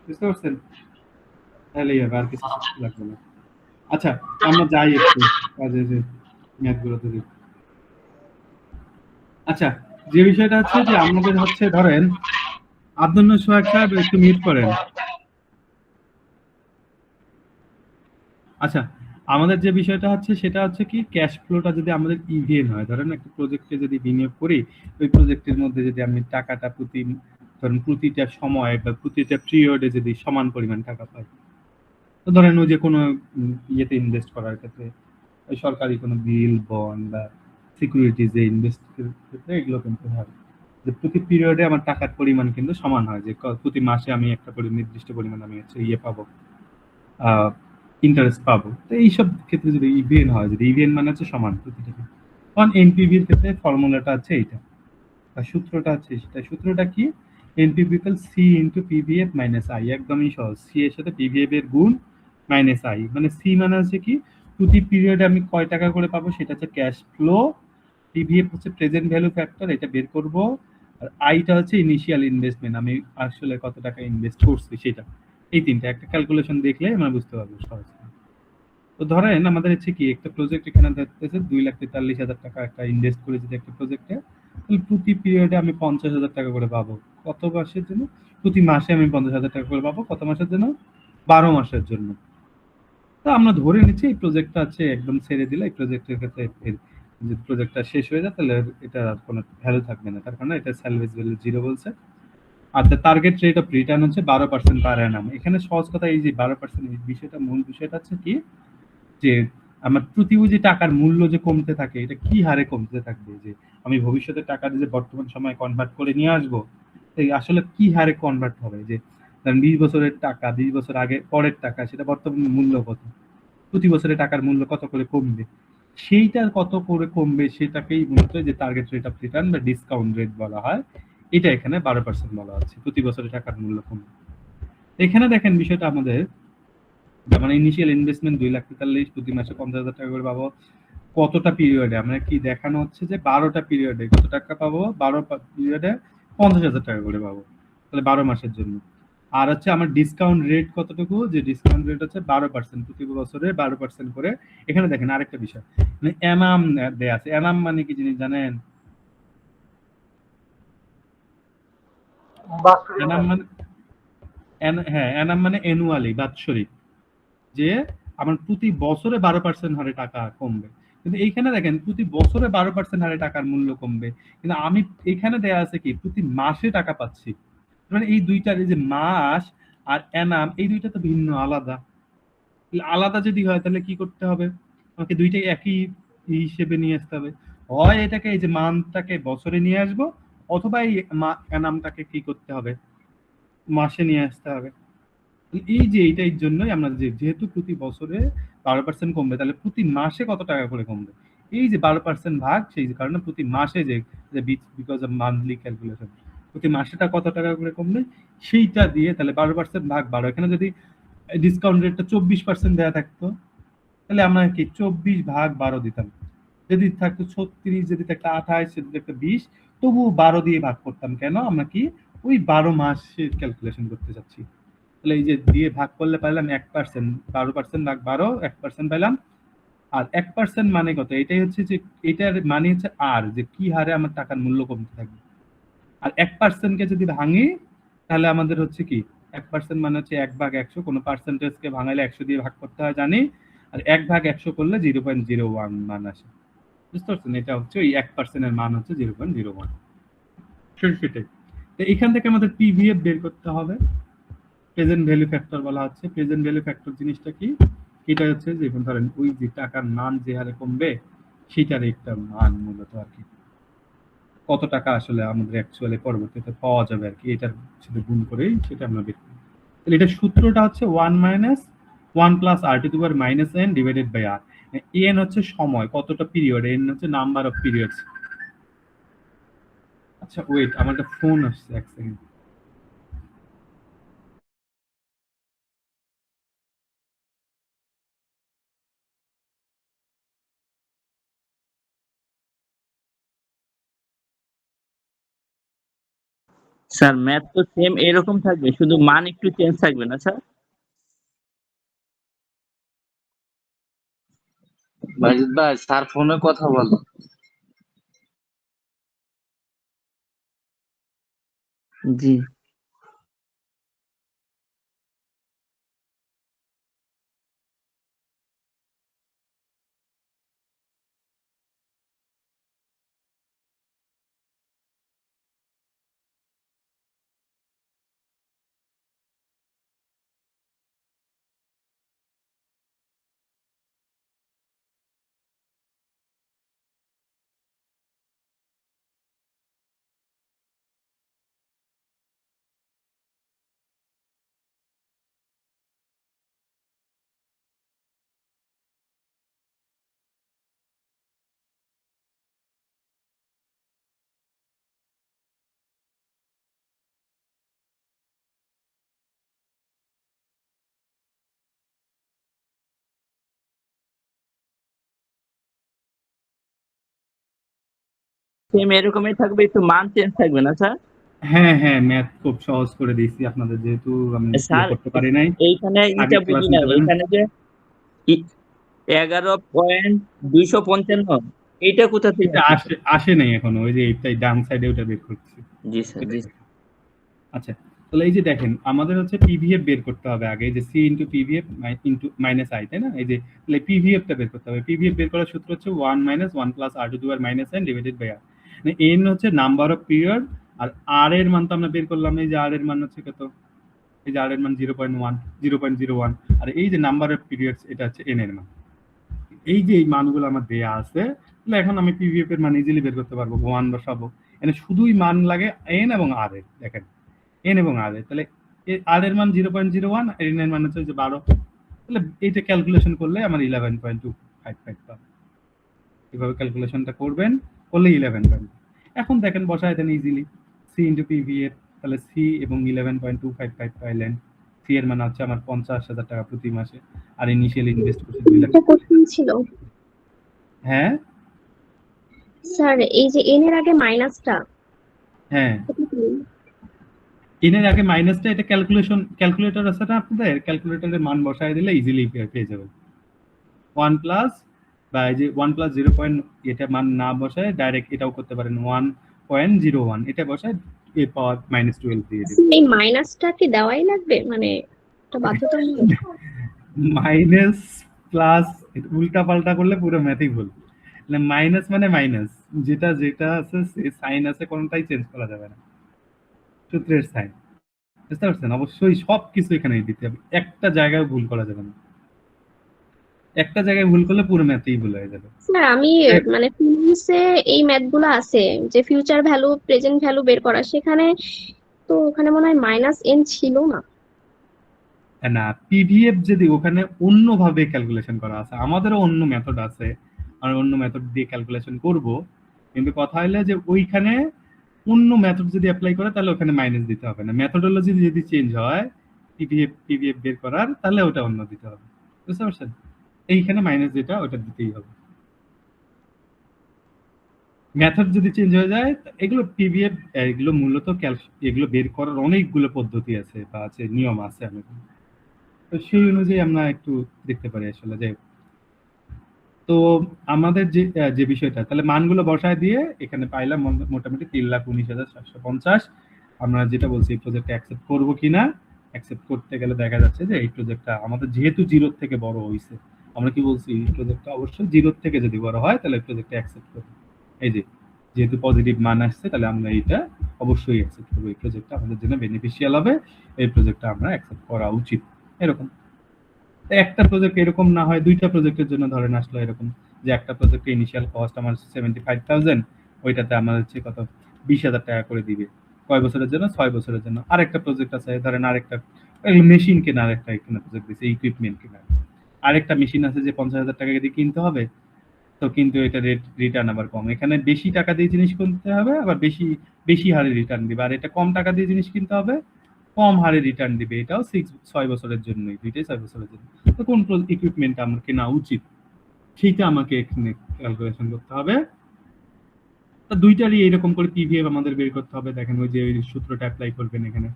বুঝতে পারছেন? তাহলেই হবে, আর কিছু লাগবে না। আচ্ছা আমরা যাই একটু কাজে, যে ম্যাথগুলোতে দিই। আচ্ছা, যে বিষয়টা হচ্ছে যে আমাদের হচ্ছে ধরেন আব্দুল সোহাগ সাহেব একটু মিউট করেন। আচ্ছা, আমাদের যে বিষয়টা হচ্ছে সেটা হচ্ছে কি, ক্যাশ ফ্লোটা যদি আমাদের ইভিএন হয়, ধরেন একটা প্রজেক্টে যদি বিনিয়োগ করি, ওই প্রজেক্টের মধ্যে যদি আমি টাকাটা ধরেন প্রতিটা সময় বা প্রতিটা পিরিয়ডে যদি সমান পরিমাণ টাকা পাই, তো ধরেন ওই যে কোনো ইয়েতে ইনভেস্ট করার ক্ষেত্রে ওই সরকারি কোনো বিল বন্ড বা সিকিউরিটিজে ইনভেস্ট ক্ষেত্রে এগুলো কিন্তু হয় যে প্রতি পিরিয়ডে আমার টাকার পরিমাণ কিন্তু সমান হয়, যে প্রতি মাসে আমি একটা নির্দিষ্ট পরিমাণ আমি হচ্ছে ইয়ে পাবো, ইন্টারেস্ট পাবো। তো এইসব ক্ষেত্রে যদি ইভিএন হয়, যদি ইভিএন মানে হচ্ছে সমান প্রতিটা, কারণ এনপিভির ক্ষেত্রে ফর্মুলাটা আছে এইটা, আর সূত্রটা আছে সেটা, সূত্রটা কি, NPV equal C into PVF minus I, একদমই সহজ, সি এর সাথে পিভিএফ এর গুণ মাইনাস আই, মানে সি মানে হচ্ছে কি প্রতি পিরিয়ডে আমি কয় টাকা করে পাবো সেটা হচ্ছে ক্যাশ ফ্লো, পিভিএফ হচ্ছে প্রেজেন্ট ভ্যালু ফ্যাক্টর, এটা বের করব, আর আইটা হচ্ছে ইনিশিয়াল ইনভেস্টমেন্ট, আমি আসলে কত টাকা ইনভেস্ট করছি সেটা। এই তিনটা একটা ক্যালকুলেশন দেখলে আমরা বুঝতে পারবো সহজ। তো ধরেন আমাদের হচ্ছে কি একটা প্রজেক্ট এখানে ধরতেছে 2,43,000 টাকা একটা ইনভেস্ট করে যদি একটা প্রজেক্টে, তাহলে প্রতি পিরিয়ডে আমি 50,000 টাকা করে পাবো। কত মাসের জন্য? প্রতি মাসে আমি 50,000 টাকা করে পাবো। কত মাসের জন্য? 12 মাসের জন্য। তো আমরা ধরে নিচ্ছি এই প্রজেক্টটা আছে একদম ছেড়ে দিলে এই প্রজেক্টের ক্ষেত্রে যদি প্রজেক্টটা শেষ হয়ে যায় তাহলে এটা কোনো ভ্যালু থাকবে না, তার কারণে এটা স্যালভেজ ভ্যালু 0 বলছে। Are the target rate of return হচ্ছে 12% পার অ্যানাম। এখানে সহজ কথা এই যে 12%, এই বিষয়টা, মূল বিষয়টা হচ্ছে কি যে আমার প্রতি যে টাকার মূল্য যে কমতে থাকে, এটা কি হারে কমতে থাকবে, যে আমি ভবিষ্যতে টাকা দিয়ে বর্তমান সময় কনভার্ট করে নিয়ে আসবো, আসলে কি হারে কনভার্ট হবে, যে 20 বছরের টাকা 20 বছর আগে পরের টাকা, সেটা বর্তমান মূল্য কত, প্রতি বছরে টাকার মূল্য কত করে কমবে, সেইটা কত করে কমবে সেটাকেই মূলত যে টার্গেট রেট অফ রিটার্ন বা ডিসকাউন্ট রেট বলা হয়। এটা এখানে 12% বলা হচ্ছে, প্রতি বছরে টাকার মূল্য কমবে। এখানে দেখেন বিষয়টা আমাদের, যেমন ইনিশিয়াল ইনভেস্টমেন্ট 2,43,000, প্রতি মাসে 50,000 টাকা করে পাবো, কতটা পিরিয়ডে, আমরা কি দেখানো হচ্ছে যে 12টা পিরিয়ডে কত টাকা পাবো, 12 পিরিয়ডে 50,000 টাকা করে পাবো, তাহলে 12 মাসের জন্য। আর হচ্ছে আমার ডিসকাউন্ট রেট কতটুকু, যে ডিসকাউন্ট রেট হচ্ছে 12%, প্রতি বছরে 12% করে। এখানে দেখেন আরেকটা বিষয়, মানে এনাম দেয়া আছে। এনাম মানে কি জিনিস জানেন? বাৎসরিক এনাম মানে হ্যাঁ, এনাম মানে অ্যানুয়ালি, বাৎসরিক, যে আমার প্রতি বছরে 12% হারে টাকা কমবে। কিন্তু এইখানে দেখেন প্রতি বছরে 12% হারে টাকার মূল্য কমবে, কিন্তু আমি এখানে দেয়া আছে কি প্রতি মাসে টাকা পাচ্ছি। মানে এই দুইটার, এই যে মাস আর এনাম, এই দুইটা তো ভিন্ন, আলাদা। আলাদা যদি হয় তাহলে কি করতে হবে, আমাকে দুইটাই একই হিসেবে নিয়ে আসতে হবে। হয় এটাকে, এই যে মানটাকে বছরে নিয়ে আসবো, অথবা এই এনামটাকে কি করতে হবে, মাসে নিয়ে আসতে হবে। এই যে এইটার জন্যই আমরা যেহেতু প্রতি বছরে 12% কমবে, তাহলে প্রতি মাসে কত টাকা করে কমবে, এই যে 12% ভাগ, সেই কারণে প্রতি মাসে যে বিকজ অফ মান্থলি ক্যালকুলেশন, প্রতি মাসেটা কত টাকা করে কমবে সেইটা দিয়ে, তাহলে 12% ভাগ 12, এখানে যদি ডিসকাউন্ট রেটটা 24% দেওয়া থাকতো, তাহলে আমরা কি 24 ভাগ 12 দিতাম। যদি থাকতো 36, যদি থাকতো 28, যদি থাকতো 20, তবু 12 দিয়ে ভাগ করতাম। কেন? আমরা কি ওই 12 মাসের ক্যালকুলেশন করতে চাচ্ছি। তাহলে এই যে দিয়ে ভাগ করলে পাইলাম 1%, 12% ভাগ 12, 1% পাইলাম। আর 1% মানে কত? এটাই হচ্ছে যে, এটার মানে হচ্ছে আর, যে কি হারে আমার টাকার মূল্য কমতে থাকবে। আর 1% কে যদি ভাঙি, তাহলে আমাদের হচ্ছে কি 1% মানে হচ্ছে 1/100, কোনো পার্সেন্টেজ কে ভাঙাইলে 100 দিয়ে ভাগ করতে হয় জানি। আর 1/100 করলে 0.01 মান আসে। বুঝতে পারছেন? এটা হচ্ছে ওই 1% এর মান হচ্ছে 0.01। সেটাই। তো এখান থেকে আমাদের পিভিএফ বের করতে হবে। প্রেজেন্ট ভ্যালু ফ্যাক্টর বলা হচ্ছে। প্রেজেন্ট ভ্যালু ফ্যাক্টর জিনিসটা কি? এটা হচ্ছে যে ধরেন ওই যে টাকার মান যে হারে কমবে, সেটার একটা মান মূলত আর কি, কত টাকা আসলে আমাদের অ্যাকচুয়ালি পরবর্তীতে পাওয়া যাবে আর কি, এটার সাথে গুণ করেই সেটা আমরা বের করি। তাহলে এটার সূত্রটা হচ্ছে 1 plus R to the power minus N divided by r. N হচ্ছে সময়, কতটা পিরিয়ড, এন হচ্ছে নাম্বার অফ পিরিয়ডস। আচ্ছা ওয়েট, আমার একটা ফোন আসছে, এক সেকেন্ড। স্যার ম্যাথ তো সেম এরকম থাকবে, শুধু মান একটু চেঞ্জ থাকবে না স্যার? মাজিদ ভাই, স্যার ফোনে কথা বলো। জি। সেম এরকমই থাকবে, একটু মান চেঞ্জ থাকবে না স্যার? হ্যাঁ হ্যাঁ, ম্যাথ খুব সহজ করে দিয়েছি আপনাদের, যেহেতু আমি স্যার করতে পারি নাই। এইখানে আগে এটা ক্লাস বুঝি না, নিতে পারেন। এখানে যে 11.255 এইটা কোথা থেকে এটা আসছে? আসে আসে নাই এখনো, ওই যে এইটাই ডান সাইডে ওটা বের করছি। জি স্যার, জি স্যার। আচ্ছা, তাহলে এই যে দেখেন আমাদের হচ্ছে পিভিএফ বের করতে হবে আগে, এই যে C into PVF into minus I, তাই না? এই যে তাহলে পিভিএফটা বের করতে হবে। পিভিএফ বের করার সূত্র হচ্ছে 1 plus R to the power minus N divided by R. মানে এন হচ্ছে নাম্বার অফ পিরিয়ড, আর আর এর মান তো আমরা বের করলাম, এই যে আর এর মান হচ্ছে কত, এই যে আর এর মান 0.01, আর এই যে নাম্বার অফ পিরিয়ডস, এটা হচ্ছে এন এর মান। এই যে এই মানগুলো আমার দেয়া আছে, তাহলে এখন আমি পিভিএফ এর মান ইজিলি বের করতে পারবো। 1 বসাবো, এখানে শুধুই মান লাগে এন এবং আর এর, দেখেন এন এবং আর এর। তাহলে আর এর মান 0.01, এন এর মান হচ্ছে যে 12। তাহলে এইটা ক্যালকুলেশন করলে আমার 11.255 পাবে। এভাবে ক্যালকুলেশনটা করবেন, করলে 11 পাবেন। এখন দেখেন বসায় দেন ইজিলি সি ইন্টু পিভিএফ, তাহলে সি এবং 11.255 পাইলেন। সি এর মান হচ্ছে আমার 50,000 টাকা প্রতি মাসে, আর ইনিশিয়াল ইনভেস্ট করছি 2 লাখ। একটা কোশ্চেন ছিল হ্যাঁ স্যার, এই যে এন এর আগে মাইনাসটা, হ্যাঁ, এটা এর আগে মাইনাসটা, এটা ক্যালকুলেটর আছে না আপনাদের, ক্যালকুলেটরের মান বসায় দিলে ইজিলি পেয়ে যাবেন 1 প্লাস, বা এই যে 1 প্লাস 0 পয়েন্ট, এটা মান না বসায় ডাইরেক্ট এটাও করতে পারেন 1.01, এটা বসায় এ পাওয়ার -12 দিয়ে দিবেন। এই মাইনাসটা কি দেওয়াই লাগবে, মানে এটা বাধ্যতামূলক? মাইনাস প্লাস উল্টা পাল্টা করলে পুরো ম্যাথই ভুল। মাইনাস মানে মাইনাস, যেটা যেটা আছে সাইন আছে, কোনটাই চেঞ্জ করা যাবে না, সূত্রের সাইন, বুঝতে পারছেন? অবশ্যই সবকিছু এখানে দিতে হবে, একটা জায়গায় ভুল করা যাবে না, একটা জায়গায় ভুল করলে পুরো ম্যাথই ভুল হয়ে যাবে। স্যার আমি মানে ফিনান্সে এই ম্যাথগুলো আছে যে ফিউচার ভ্যালু প্রেজেন্ট ভ্যালু বের করা, সেখানে তো ওখানে মনে হয় -n ছিল না। না, পিভিএফ যদি ওখানে অন্যভাবে ক্যালকুলেশন করা আছে, আমাদেরও অন্য মেথড আছে, আর অন্য মেথড দিয়ে ক্যালকুলেশন করব, কিন্তু কথা হলো যে ওইখানে অন্য মেথড যদি অ্যাপ্লাই করে তাহলে ওখানে মাইনাস দিতে হবে না, মেথডোলজি যদি চেঞ্জ হয় পিভিএফ বের করার, তাহলে ওটা অন্য দিতে হবে, বুঝতে পারছেন? এইখানে মাইনাস যেটা ওটা দিতেই হবে, মেথড যদি চেঞ্জ হয়ে যায়। এগুলো পিভিএফ, এগুলো মূলত এগুলো বের করার অনেকগুলো পদ্ধতি আছে বা আছে, নিয়ম আছে আমাদের, তো সেই অনুযায়ী আমরা একটু দেখতে পারি আসলে যে, তো আমাদের যে যে বিষয়টা, তাহলে মানগুলো বসায় দিয়ে এখানে পাইলাম মোটামুটি 3,19,750। আমরা যেটা বলছি, এই প্রজেক্টটা অ্যাকসেপ্ট করবো কিনা, অ্যাকসেপ্ট করতে গেলে দেখা যাচ্ছে যে এই প্রজেক্টটা আমাদের যেহেতু 0 থেকে বড় হয়েছে, আমরা কি বলছি, এই প্রজেক্টটা অবশ্যই 0 থেকে যদি বড় হয় তাহলে এই প্রজেক্টটা অ্যাকসেপ্ট করবো। এই যে যেহেতু পজিটিভ মান আসছে, তাহলে আমরা এইটা অবশ্যই অ্যাকসেপ্ট করবো, এই প্রজেক্টটা আমাদের জন্য বেনিফিশিয়াল হবে, এই প্রজেক্টটা আমরা অ্যাকসেপ্ট করা উচিত। এরকম একটা প্রজেক্ট এরকম না হয়, দুইটা প্রজেক্টের জন্য ধরেন আসলো এরকম যে একটা প্রজেক্টে ইনিশিয়াল কস্ট আমার 75,000, ওইটাতে আমার হচ্ছে কত 20,000 টাকা করে দিবে, কয় বছরের জন্য? 6 বছরের জন্য। আরেকটা প্রজেক্ট আছে ধরেন, আরেকটা মেশিন কেনার একটা এখানে প্রজেক্ট দিচ্ছে, ইকুইপমেন্ট কেনার, আরেকটা মেশিন আছে যে 50,000 টাকা দিয়ে কিনতে হবে, তো কিন্তু এটা রিটার্ন আবার কম, এখানে বেশি টাকা দিয়ে জিনিস কিনতে হবে, আবার বেশি বেশি হারে রিটার্ন দিবে, আর এটা কম টাকা দিয়ে জিনিস কিনতে হবে, কম হারে রিটার্ন দিবে, এটাও 6 বছরের জন্যই, দুইটাই 6 বছরের জন্য। তো কোন ইকুইপমেন্ট আমার কেনা উচিত, সেইটা আমাকে এখানে ক্যালকুলেশন করতে হবে। তো দুইটারই এরকম করে পিভিএফ আমাদের বের করতে হবে। দেখেন ওই যে সূত্রটা অ্যাপ্লাই করবেন এখানে,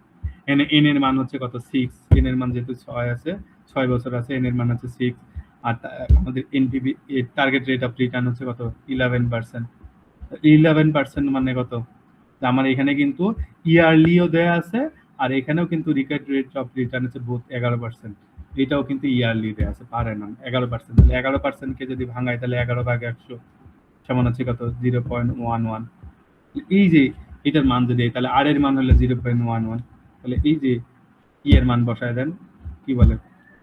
এন এর মান হচ্ছে কত 6, এন এর মান যেহেতু 6 আছে, 6 বছর আছে, এন এর মান হচ্ছে 6, আর আমাদের NPV target rate of return হচ্ছে কত 11%। 11% মানে কত, আমার এখানে কিন্তু ইয়ারলিও দেয়া আছে, আর এখানেও কিন্তু রিকার্ড রেট অফ রিটার্ন হচ্ছে বোথ 11%, এটাও কিন্তু ইয়ারলি দেয়া আছে পার অ্যানাম 11%। তাহলে 11% কে যদি ভাঙাই তাহলে 11/100 সমান হচ্ছে কত 0.11। এই যে এটার মান যদি, তাহলে আর এর মান হলো 0.11, তাহলে এই যে ই এর মান বসায় দেন, কি বলে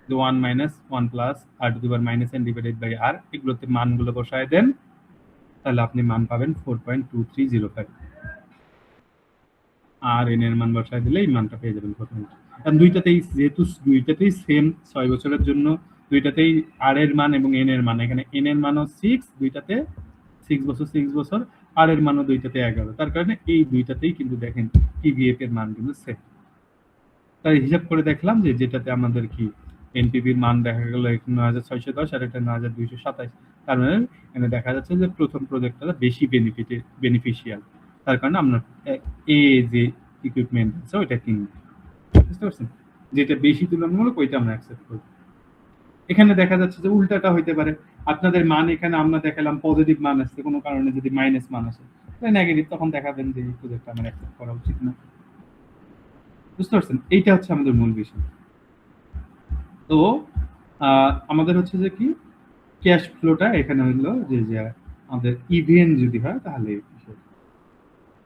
যে 1 minus 1 plus r to the power -n divided by r, এগুলোতে মানগুলো বসায় দেন, তাহলে আপনি মান পাবেন 4.2305, আর এন এর মান বসায় দিলে এই মানটা পেয়ে যাবেন প্রথমে। কারণ দুইটাতেই যেহেতু দুইটাতেই সেম 6 বছরের জন্য, দুইটাতেই আর এর মান এবং এন এর মান, এখানে এন এর মানও 6, দুইটাতে 6 বছর, আর এর মানও দুইটাতে 11, তার কারণে এই দুইটাতেই কিন্তু দেখেন পিভিএফ এর মান কিন্তু সেম। তাই হিসাব করে দেখলাম যে যেটাতে আমাদের কি এনপিভির মান দেখা গেল 9,610 আর এটা 9,227, তার মানে এখানে দেখা যাচ্ছে যে প্রথম প্রজেক্টটা বেশি বেনিফিশিয়াল, তার কারণে আমরা এ যে ইকুইপমেন্ট আছে ওইটা কিনব, বুঝতে পারছেন? যেটা বেশি তুলনামূলক ওইটা আমরা অ্যাকসেপ্ট করব। এখানে দেখা যাচ্ছে যে উল্টাটা হইতে পারে, আপনাদের মান এখানে আমরা দেখালাম পজিটিভ মান আসছে, কোনো কারণে যদি মাইনাস মান আসে তাহলে নেগেটিভ, তখন দেখাবেন যে এই প্রজেক্টটা আমরা অ্যাকসেপ্ট করা উচিত না, বুঝতে পারছেন? এইটা হচ্ছে আমাদের মূল বিষয়। তো আমাদের হচ্ছে যে কি ক্যাশ ফ্লোটা এখানে হলো যে আমাদের ইভেন যদি হয় তাহলে,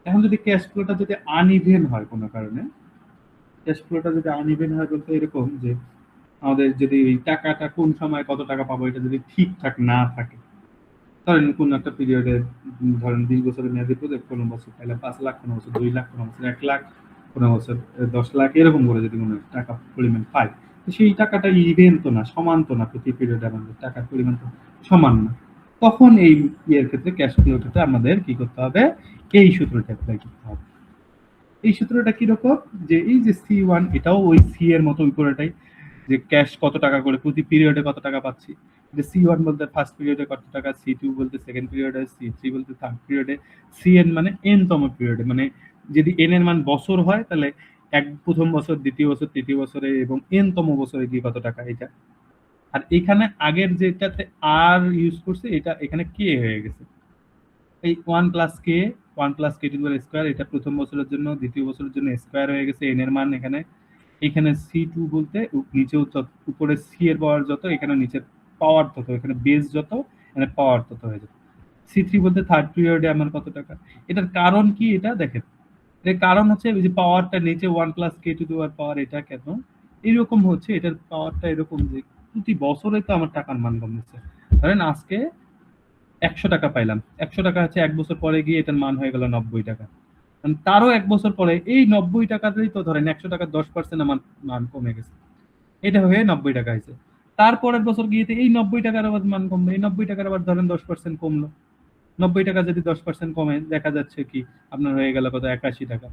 এখন যদি ক্যাশ ফ্লোটা যদি আনইভেন হয় কোনো কারণে, ক্যাশ ফ্লোটা যদি আনইভেন হয় বলতে এরকম যে আমাদের যদি এই টাকাটা কোন সময় কত টাকা পাবো এটা যদি ঠিকঠাক না থাকে, ধরেন কোন একটা পিরিয়ডে, ধরেন 20 বছরের মেয়াদি প্রজেক্ট, কোনো বছর তাহলে 5 লাখ, কোনো বছর 2 লাখ, কোনো বছর 1 লাখ, কোনো বছর 10 লাখ, এরকম করে যদি কোনো টাকা পরিমাণ পাই, তো সেই টাকাটা ইভেন তো না, সমান তো না, প্রতি পিরিয়ডে আমাদের টাকার পরিমাণ তো সমান না, তখন এই ইয়ের ক্ষেত্রে ক্যাশ ফ্লোটাতে আমাদের কি করতে হবে, এই সূত্রটা অ্যাপ্লাই করতে হবে। এই সূত্রটা কিরকম, যে এই যে C1, এটাও ওই সি এর মতো উপরেটাই, যে ক্যাশ কত টাকা করে প্রতি পিরিয়ডে কত টাকা পাচ্ছি, যে C1 বলতে ফার্স্ট পিরিয়ডে কত টাকা, C2 বলতে সেকেন্ড পিরিয়ডে, C3 বলতে থার্ড পিরিয়ডে, Cn মানে n তম পিরিয়ডে, মানে যদি n এর মান বছর হয় তাহলে প্রথম বছর, দ্বিতীয় বছর, তৃতীয় বছরে এবং n তম বছরে গিয়ে কত টাকা এটা। আর এখানে আগের যেটাতে আর ইউজ করছে এটা এখানে কে হয়ে গেছে। এই 1 plus K to the power square এটা প্রথম বছরের জন্য, দ্বিতীয় বছরের জন্য স্কয়ার হয়ে গেছে n এর মান এখানে c2 বলতে নিচে উপরে c এর পাওয়ার যত, এখানে নিচে পাওয়ার তত, এখানে বেস যত, এখানে পাওয়ার তত হয়ে যাবে। c3 বলতে থার্ড পিরিয়ডে আমার কত টাকা। এটার কারণ কি এটা দেখেন, এর কারণ হচ্ছে যে পাওয়ারটা নিচে 1 প্লাস কে টু দি পাওয়ার এটা কেন এরকম হচ্ছে, এটার পাওয়ারটা এরকম যে প্রতি বছরে তো আমার টাকার মান কমছে। ধরেন আজকে 100 টাকা পাইলাম, 100 টাকা হচ্ছে 1 বছর পরে গিয়ে এটার মান হয়ে গেল 90 টাকা। তারও 1 বছর পরে এই 90 টাকাতেই তো ধরেন 100 টাকা 10% আমার মান কমে গেছে, এটা হয়ে 90 টাকা হয়েছে। তারপরের বছর গিয়ে এই 90 টাকার আবার মান কমবে, এই 90 টাকার আবার ধরেন 10% কমলো। 90 টাকা যদি 10% কমে দেখা যাচ্ছে কি আপনার হয়ে গেল কত 81 টাকা।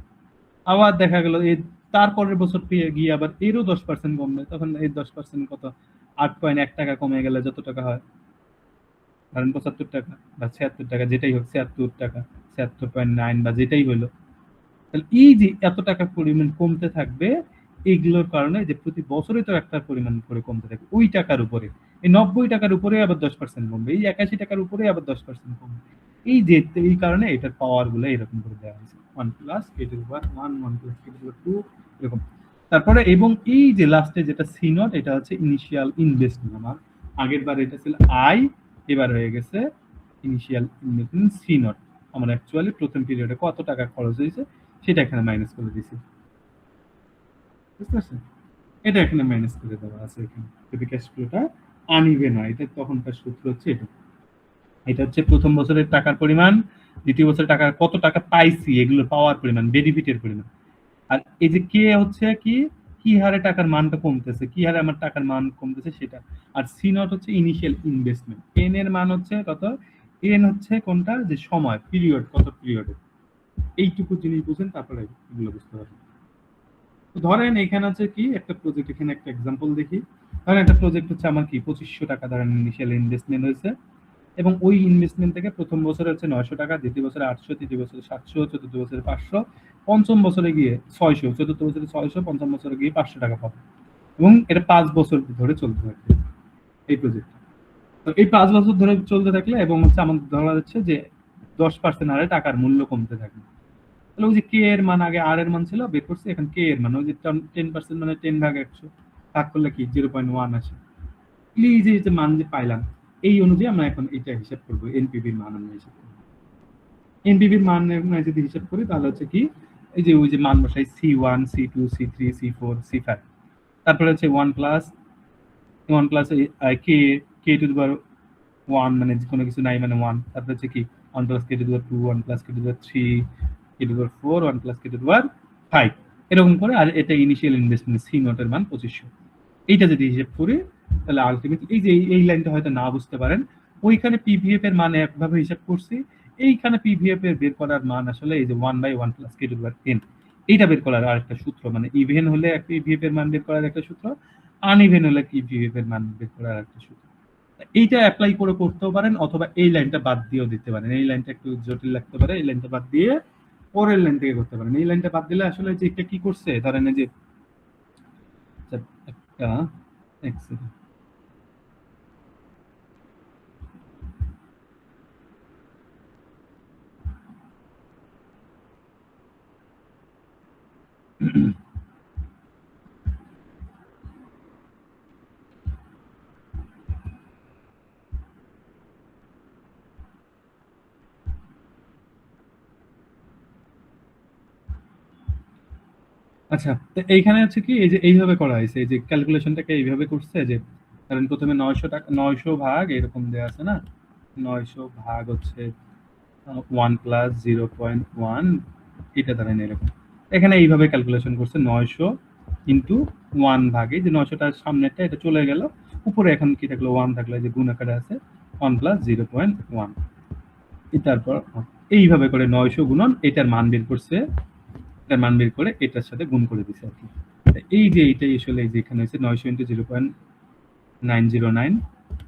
আবার দেখা গেল এই তারপরের বছর পেয়ে গিয়ে আবার এরও 10% কমবে, তখন এই 10% কত 8.1 টাকা কমে গেলে যত টাকা হয় ধরেন 75 টাকা বা 76 টাকা, যেটাই হোক 76 টাকা, 76.9 বা যেটাই হলো। তাহলে এই যে এত টাকা পরিমাণ কমতে থাকবে, এইগুলোর কারণে যে প্রতি বছরে তো একটা পরিমাণ করে কমতে থাকবে ওই টাকার উপরে, এই 90 টাকার উপরে আবার 10% কমবে, এই 81 টাকার উপরে আবার 10% কমবে। এই যে এই কারণে এটার পাওয়ার গুলো এরকম করে দেওয়া হয়েছে 1 plus K to the power 1 1 plus K to the power 2 এরকম। তারপরে এবং এই যে লাস্টে যেটা সি নট এটা হচ্ছে ইনিশিয়াল ইনভেস্টমেন্ট। আমার আগের বার এটা ছিল আই, এবার হয়ে গেছে ইনিশিয়াল ইনভেস্টমেন্ট সি নট। আমরা অ্যাকচুয়ালি প্রথম পিরিয়ডে কত টাকা খরচ হয়েছে সেটা এখানে মাইনাস করে দিয়েছি, বুঝতে পারছেন? এটা এখানে মাইনাস করে দেওয়া আছে এখানে, যদি ক্যাশ ফ্লোটা আনইভেন হয়। এটা তখনকার সূত্র হচ্ছে এটা। এটা হচ্ছে প্রথম বছরের টাকার পরিমাণ, দ্বিতীয় বছরের টাকা কত টাকা পাইছি এগুলো পাওয়ার পরিমাণ, বেনিফিটের পরিমাণ। আর এই যে কে হচ্ছে কি কি হারে টাকার মানটা কমতেছে, কি হারে আমার টাকার মান কমতেছে সেটা। আর সি নট হচ্ছে ইনিশিয়াল ইনভেস্টমেন্ট। এন এর মান হচ্ছে কত, এন হচ্ছে কোনটা যে সময়, পিরিয়ড, কত পিরিয়ডে। এইটুকু জিনিস বুঝেন তারপরে এগুলো বুঝতে পারবেন। তো ধরেন এখানে হচ্ছে কি একটা প্রজেক্ট, এখানে একটা এক্সাম্পল দেখি। ধরেন একটা প্রজেক্ট হচ্ছে আমার কি 2500 টাকা ধরেন ইনিশিয়াল ইনভেস্টমেন্ট হয়েছে, এবং ওই ইনভেস্টমেন্ট থেকে প্রথম বছরে হচ্ছে 900 টাকা, দ্বিতীয় বছরে 800, তৃতীয় বছরে 700, চতুর্থ বছরে 500, পঞ্চম বছরে গিয়ে 600, চতুর্থ বছরে 600, পঞ্চম বছরে গিয়ে 500 টাকা পাবে। এবং এটা 5 বছর ধরে চলতে থাকবে এই প্রজেক্ট। তো এই 5 বছর ধরে চলতে থাকলে এবং হচ্ছে আমাদের ধরা যাচ্ছে যে 10% হারে টাকার মূল্য কমতে থাকবে। তাহলে ওই যে কে এর মান আগে আর এর মান ছিল বের করছি, এখন কে এর মান ওই যে 10% মানে 10 ভাগ 100 ভাগ করলে কি 0.1 আসে। এই যে মান যে পাইলাম এই অনুযায়ী আমরা এখন এটা হিসাব করবো, এনপিভির মান আমরা হিসাব করবো। এনপিভির মান যদি হিসাব করি তাহলে হচ্ছে কি এই যে ওই যে মান বসাই C1 C2 C3 C4 C5, তারপরে হচ্ছে 1 plus K K to the power 1 মানে কোনো কিছু নাই মানে 1, তারপরে হচ্ছে কি 1 plus K to the power 2 1 plus K to the power 3 K to the power 4 1 plus K to the power 5 এরকম করে। আর এটা ইনিশিয়াল ইনভেস্টমেন্ট সি নট এর মান 2500। এইটা যদি হিসাব করি তাহলে আলটিমেটলি এই যে এই লাইনটা হয়তো না বুঝতে পারেন, ওইখানে পিভিএফ এর মান একভাবে হিসাব করছি, এইখানে পিভিএফ এর বের করার মান আসলে এই যে 1/1 plus K to the power n, এইটা বের করার আরেকটা সূত্র, মানে ইভেন হলে একটা পিভিএফ এর মান বের করার একটা সূত্র, আনইভেন হলে পিভিএফ এর মান বের করার একটা সূত্র। এইটা অ্যাপ্লাই করে করতেও পারেন অথবা এই লাইনটা বাদ দিয়েও দিতে পারেন। এই লাইনটা একটু জটিল লাগতে পারে, এই লাইনটা বাদ দিয়ে পরের লাইন থেকে করতে পারেন। এই লাইনটা বাদ দিলে আসলে যে এটা কি করছে ধরেন এই যে একটা এক সেকেন্ড আচ্ছা, তো এইখানে হচ্ছে কি এই যে এইভাবে করা হয়েছে, এই যে ক্যালকুলেশনটাকে এইভাবে করছে যে কারণ প্রথমে 900 টাকা 900 ভাগ এরকম দেয়া আছে না, 900 ভাগ হচ্ছে 1 প্লাস 0.1 এটা ধরেন এরকম। এখানে এইভাবে ক্যালকুলেশন করছে 900 ইনটু 1 ভাগে যে 900টার সামনেরটা এটা চলে গেল, উপরে এখন কি থাকলো 1 থাকলো, যে গুণ আকারে আছে 1 প্লাস 0.1। তারপর এইভাবে করে 900 গুণন এটার মান বের করছে, এটার মান বের করে এটার সাথে গুণ করে দিছে আর কি। এই যে এইটাই আসলে এই যে এখানে হচ্ছে 900 ইনটু 0.909,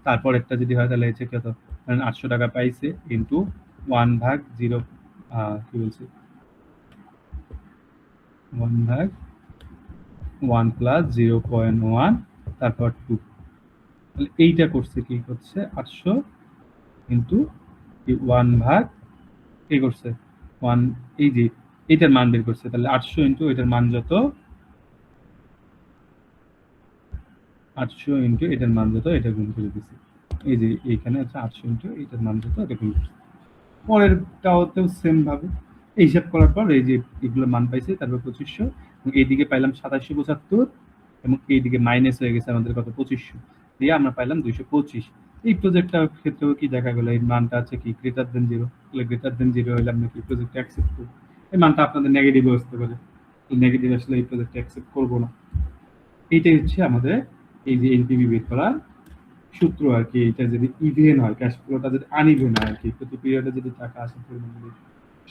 তারপর একটা যদি হয় তাহলে হচ্ছে কত 800 টাকা পাইছে ইনটু 1 ভাগ 0 কি বলছে 1/1 প্লাস 0.1 তারপর 2, তাহলে এইটা করছে কি করছে 800 ইন্টু 1 ভাগ কি করছে 1, এই যে এইটার মান বের করছে, তাহলে 800 ইন্টু এটার মান যত, 800 ইন্টু এটার মান যত, এটা গুণ করে দিছি। এই যে এইখানে আছে 800 ইন্টু এটার মান যত, এটা গুণ করছি। পরেরটাতেও সেম ভাবে এই হিসাব করার পর এই যে এগুলো মান পাইছে, তারপর 2500 এবং এইদিকে পাইলাম 2775 এবং এইদিকে মাইনাস হয়ে গেছে আমাদের কত 2500 দিয়ে আমরা পাইলাম 225। এই প্রজেক্টটার ক্ষেত্রেও কি দেখা গেল এই মানটা আছে কি গ্রেটার দেন 0, তাহলে গ্রেটার দেন 0 হলে আমরা কি প্রজেক্টটা অ্যাকসেপ্ট করব। এই মানটা আপনাদের নেগেটিভ আসতে পারে, নেগেটিভ আসলে এই প্রজেক্টটা অ্যাকসেপ্ট করব না। এইটাই হচ্ছে আমাদের এই যে এনপিভি বের করার সূত্র আর কি। এটা যদি ইভেন হয়, ক্যাশ ফ্লোটা যদি আনইভেন হয় আর কি, প্রতি পিরিয়ডে যদি টাকা আসে পরিমাণ যদি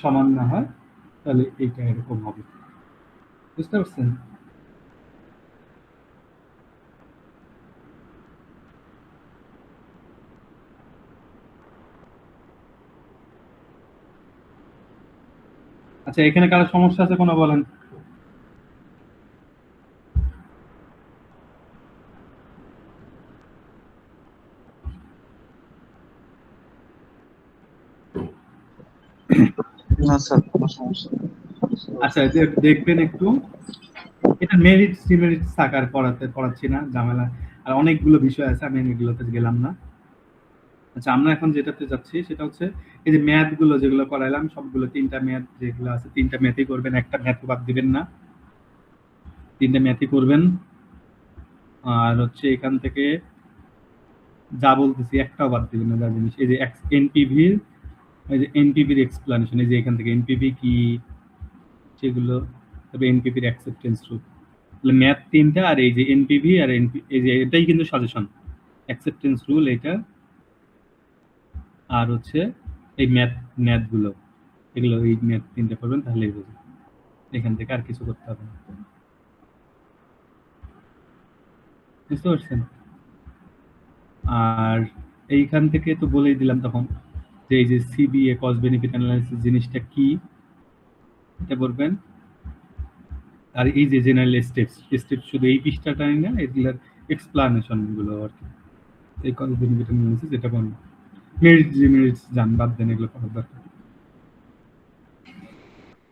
সমান না হয়, তাহলে এইটা এরকম হবে। বুঝতে পারছেন? আচ্ছা, এখানে কারো সমস্যা আছে কোনো বলেন? না স্যার, কোনো সমস্যা নেই। আচ্ছা, দেখবেন একটু, এটা মেরিট ডিমেরিট সাকার পড়াচ্ছি না, ঝামেলা আর অনেকগুলো বিষয় আছে, আমি এগুলোতে গেলাম না। আচ্ছা, আমরা এখন যেটাতে যাচ্ছি সেটা হচ্ছে এই যে ম্যাথ গুলো যেগুলো করাইলাম সবগুলো 3টা ম্যাথ যেগুলো আছে 3টা ম্যাথই করবেন, একটা ম্যাথ বাদ দিবেন না, 3টা ম্যাথই করবেন। আর হচ্ছে এখান থেকে যা বলতেছি একটাও বাদ দিবেন না, যা জিনিস এই যে এনপিভির, এই যে এনপিভির এক্সপ্লানেশন, এই যে এখান থেকে এনপিভি কি সেগুলো, তবে এনপিভির অ্যাকসেপ্টেন্স রুল, তাহলে ম্যাথ 3টা আর এই যে এনপিভি আর এই যে এটাই কিন্তু সাজেশন, অ্যাকসেপ্টেন্স রুল এটা, আর হচ্ছে এই ম্যাথ গুলো, এগুলো এই ম্যাথ 3টা করবেন তাহলেই বুঝবেন। এখান থেকে আর কিছু করতে হবে না। বুঝতে পারছেন? আর এইখান থেকে তো বলেই দিলাম তখন যে এই যে সিবিএ কস্ট বেনিফিট অ্যানালাইসিস জিনিসটা কি এটা বলবেন। আর এই যে জেনারেল স্টেপস শুধু এই পৃষ্ঠাটাই না, এগুলোর এক্সপ্লানেশন গুলো আর কি, এই কস্ট বেনিফিট অ্যানালাইসিস এটা কোন মেরিট ডিমেরিটস জান বাদ দেন, এগুলো করার দরকার।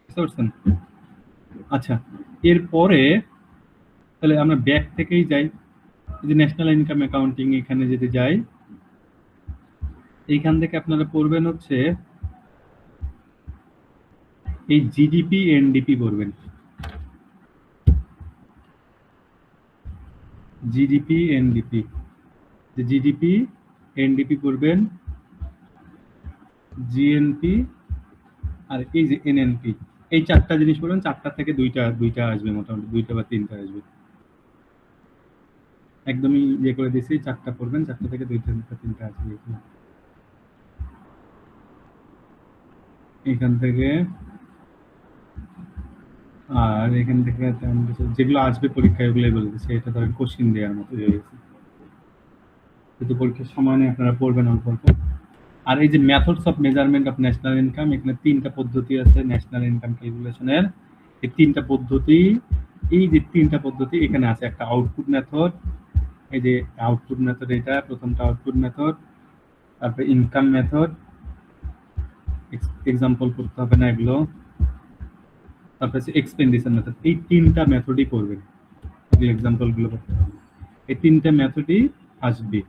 বুঝতে পারছেন? আচ্ছা, এরপরে তাহলে আমরা ব্যাক থেকেই যাই, এই যে ন্যাশনাল ইনকাম অ্যাকাউন্টিং এখানে যদি যাই, এইখান থেকে আপনারা পড়বেন হচ্ছে এই জিডিপি এনডিপি পড়বেন, জিডিপি এনডিপি, যে জিডিপি এনডিপি পড়বেন, জিএনপি আর এই যে এনএনপি, এই 4টা জিনিস পড়বেন। 4টা থেকে দুইটা আসবে, মোটামুটি 2টা বা 3টা আসবে, একদমই ইয়ে করে দিয়েছি। 4টা পড়বেন, 4টা থেকে 2টা 3টা আসবে এখান থেকে। আর এখান থেকে যেগুলো আসবে পরীক্ষায় ওগুলোই বলে দিচ্ছে, এটা ধরেন কোশ্চিন দেওয়ার মতো হয়ে গেছে, কিন্তু পরীক্ষার সময় নিয়ে আপনারা পড়বেন অল্প অল্প। আর এই যে methods of measurement of national income, এখানে 3টা পদ্ধতি আছে ন্যাশনাল ইনকাম ক্যালকুলেশনের। এই 3টা পদ্ধতি, এই যে 3টা পদ্ধতি এখানে আছে। একটা আউটপুট মেথড, এই যে আউটপুট মেথড, এটা প্রথমটা আউটপুট মেথড, তারপরে ইনকাম মেথড, এক্সাম্পল করতে হবে না এগুলো, তারপরে হচ্ছে এক্সপেন্ডিচার মেথড। এই 3টা মেথডই করবেন, এক্সাম্পল গুলো করতে হবে। এই 3টা মেথডই আসবে,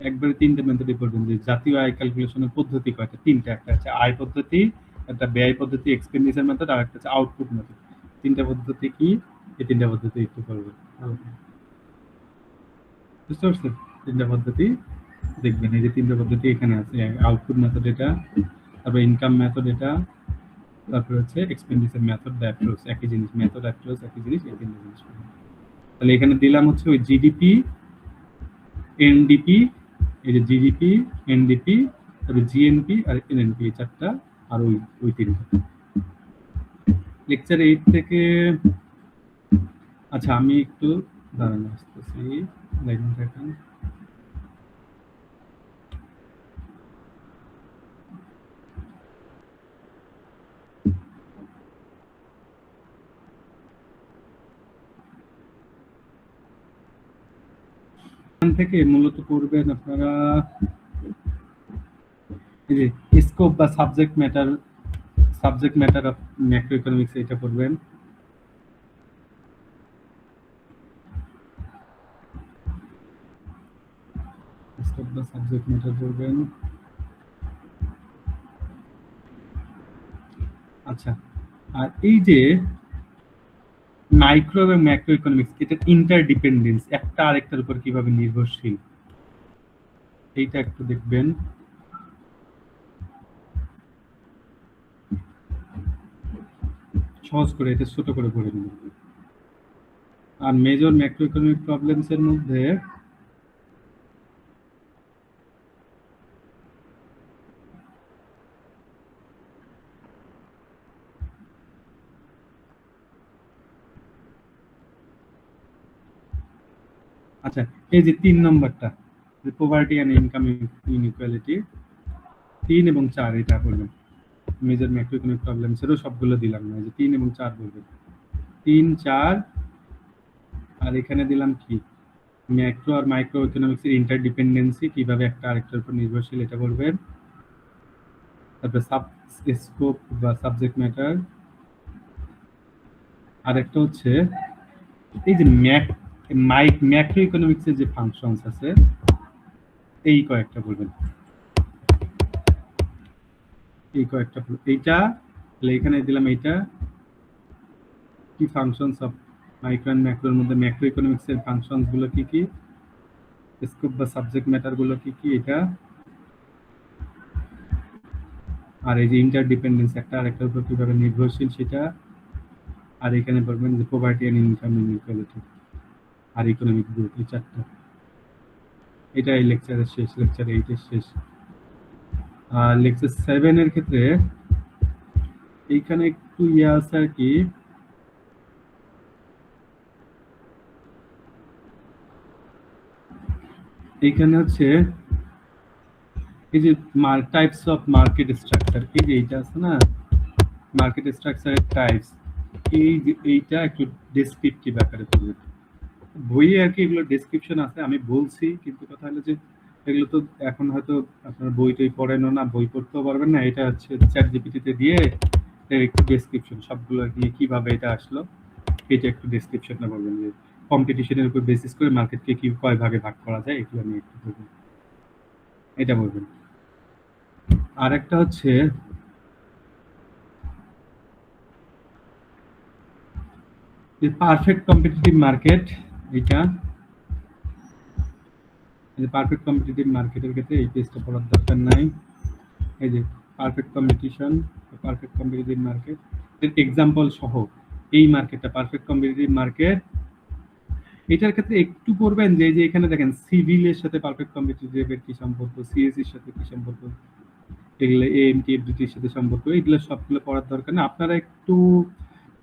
একবারে 3টা মেথডই করবেন। যে জাতীয় আয় ক্যালকুলেশনের পদ্ধতি কয়টা? 3টা, একটা হচ্ছে আয় পদ্ধতি, একটা ব্যয় পদ্ধতি এক্সপেন্ডিচার মেথড, আর একটা হচ্ছে আউটপুট মেথড। 3টা পদ্ধতি কি? এই 3টা পদ্ধতি একটু করবেন, বুঝতে পারছেন? 3টা পদ্ধতি দেখবেন, এই যে 3টা পদ্ধতি এখানে আছে, আউটপুট মেথড এটা, তারপর ইনকাম মেথড এটা, তারপর হচ্ছে এক্সপেন্ডিচার মেথড বা অ্যাপ্রোচ, একই জিনিস, মেথড অ্যাপ্রোচ একই জিনিস, এই 3টা জিনিস। তাহলে এখানে দিলাম হচ্ছে ওই জিডিপি এনডিপি, এই যে জিডিপি এনডিপি, তারপরে জিএনপি আর এনএনপি, এই 4টা, আর ওই 3টা। লেকচার 8 থেকে, আচ্ছা আমি একটু দাঁড়ান আসতেছি, লাইনে থাকেন। এখান থেকে মূলত করবেন আপনারা এই যে স্কোপ বা subject matter of macroeconomics, এটা করবেন। স্কোপ বা সাবজেক্ট ম্যাটার করবেন। আচ্ছা, আর এই যে মাইক্রো এবং ম্যাক্রো ইকোনমিক্স, এটা ইন্টারডিপেন্ডেন্স, একটা আরেকটার উপর কিভাবে নির্ভরশীল, এইটা একটু দেখবেন। সহজ করে, এটা ছোট করে করে দিন। আর মেজর ম্যাক্রো ইকোনমিক প্রবলেমস এর মধ্যে আচ্ছা, এই যে 3 নম্বরটা, যে পভার্টি এন্ড ইনকাম ইনইকুয়ালিটি, 3 এবং 4 এটা করবেন। মেজর ম্যাক্রো ইকোনমিক প্রবলেমস এরও সবগুলো দিলাম না, যে 3 এবং 4 বলবেন। 3, 4, আর এখানে দিলাম কি ম্যাক্রো আর মাইক্রো ইকোনমিক্স এর ইন্টারডিপেন্ডেন্সি, কিভাবে একটা আরেকটার উপর নির্ভরশীল, এটা করবেন। তারপরে স্কোপ বা সাবজেক্ট ম্যাটার, আর একটা হচ্ছে এই যে ম্যাক্রো ইকোনমিক্স এর যে ফাংশনস আছে, এই কয়েকটা বলবেন। এই কয়েকটা এইটা এখানে দিলাম, এইটা কি ফাংশনস অফ মাইক্রো এন্ড ম্যাক্রোর মধ্যে ম্যাক্রো ইকোনমিক্স এর ফাংশনস গুলো কি কি, স্কোপ বা সাবজেক্ট ম্যাটার গুলো কি কি, এটা। আর এই যে ইন্টারডিপেন্ডেন্স, একটা আরেকটার উপর কিভাবে নির্ভরশীল, সেটা। আর এখানে বলবেন যে পভার্টি এন্ড ইনকাম ইনইকুয়ালিটি আর ইকোনমিক গ্রোথ, এই চারটা। এটা এই লেকচারের শেষ, লেকচার 8 এর শেষ। আর লেকচার 7 এর ক্ষেত্রে এইখানে একটু ইয়ে আছে আর কি, এইখানে হচ্ছে এই যে টাইপস অফ মার্কেট স্ট্রাকচার, এই যে এইটা আছে না, মার্কেট স্ট্রাকচারের টাইপস, এইটা একটু ডেসক্রিপটিভ আকারে পড়বে। বইয়ে আর কি এগুলো ডেসক্রিপশন আছে, আমি বলছি, কিন্তু কথা হলো যে এগুলো তো এখন হয়তো আপনার বই টই পড়েনও না, বই পড়তেও পারবেন না। এটা হচ্ছে চ্যাট জিপিটিতে দিয়ে এর একটু ডেসক্রিপশন, সবগুলো নিয়ে কিভাবে এটা আসলো, এটা একটু ডেসক্রিপশনটা বলবেন, যে কম্পিটিশনের উপর বেসিস করে মার্কেটকে কি কয় ভাগে ভাগ করা যায়, এগুলো নিয়ে একটু বলবেন, এটা বলবেন। আর একটা হচ্ছে পারফেক্ট কম্পিটিটিভ মার্কেট, এটা পারফেক্ট কম্পিটিটিভ মার্কেটের ক্ষেত্রে এই পেজটা পড়ার দরকার নাই। এই যে perfect competition, perfect competitive market এর এক্সাম্পল সহ এই মার্কেটটা পারফেক্ট কম্পিটিটিভ মার্কেট। এটার ক্ষেত্রে একটু পড়বেন যে এই যে এখানে দেখেন সিভিলের সাথে পারফেক্ট কম্পিটিটিভের কি সম্পর্ক, সিএসসির সাথে কি সম্পর্ক, এগুলো এএমটি এফডিটির সাথে সম্পর্ক, এগুলো সবগুলো পড়ার দরকার না। আপনারা একটু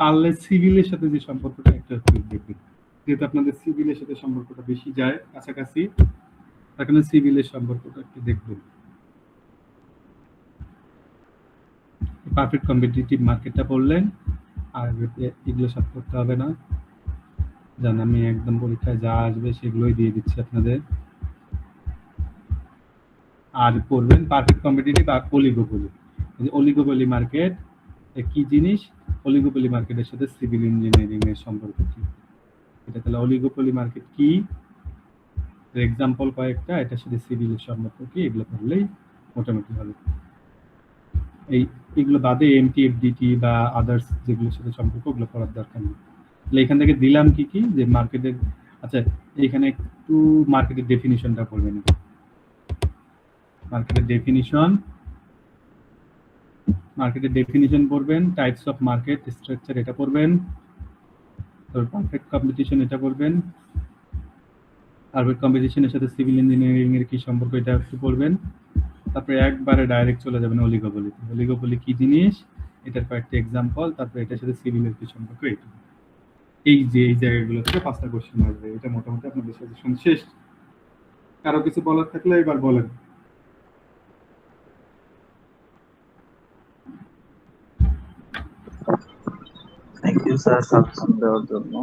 পারলে সিভিলের সাথে যে সম্পর্কটা একটা দেখবেন, যেহেতু আপনাদের সিভিলের সাথে সম্পর্কটা বেশি যায় কাছাকাছি, তার কারণে সিভিলের সম্পর্কটা একটু দেখবেন। পারফেক্ট কম্পিটিটিভ মার্কেটটা পড়লেন, আর এগুলো সব করতে হবে না, জান আমি একদম পরীক্ষায় যা আসবে সেগুলোই দিয়ে দিচ্ছি আপনাদের। আর পড়বেন পারফেক্ট কম্পিটিটিভ আর অলিগোপলি। অলিগোপলি মার্কেট কি জিনিস, অলিগোপলি মার্কেটের সাথে সিভিল ইঞ্জিনিয়ারিং এর সম্পর্ক কি, এটা তাহলে অলিগোপলি মার্কেট কি, এক্সাম্পল কয়েকটা, এটার সাথে সিভিলের সম্পর্ক কি, এগুলো পড়লেই মোটামুটি হবে। এইগুলো বাদে এমটি এফডিটি বা আদার্স যেগুলোর সাথে সম্পর্ক, ওগুলো পড়ার দরকার নেই। তাহলে এখান থেকে দিলাম কি কি, যে মার্কেটের, আচ্ছা এখানে একটু মার্কেটের ডেফিনিশনটা পড়বেন। মার্কেটের ডেফিনিশন পড়বেন, টাইপস অফ মার্কেট স্ট্রাকচার এটা পড়বেন, তারপর পারফেক্ট কম্পিটিশন এটা পড়বেন, পারফেক্ট কম্পিটিশনের সাথে সিভিল ইঞ্জিনিয়ারিং এর কি সম্পর্ক এটা একটু পড়বেন। তারপরে একবারে ডাইরেক্ট চলে যাবেন অলিগোপলি। অলিগোপলি কি জিনিস, এটার কয়েকটা এক্সাম্পল, তারপরে এটার সাথে সিভিলের কি সম্পর্ক, এটা। এই যে এই জায়গাগুলো থেকে 5টা কোশ্চেন আসবে, এটা মোটামুটি আপনাদের সাজেশন শেষ। কারো কিছু বলার থাকলে এবার বলেন। থ্যাংক ইউ স্যার সাজেশন দেওয়ার জন্য।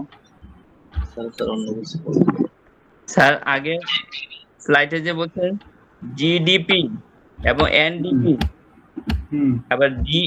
স্যার অন্য কিছু বলবেন? স্যার আগে স্লাইডে যে বলছেন জিডিপি এবং এনডিপি হুম আবার জি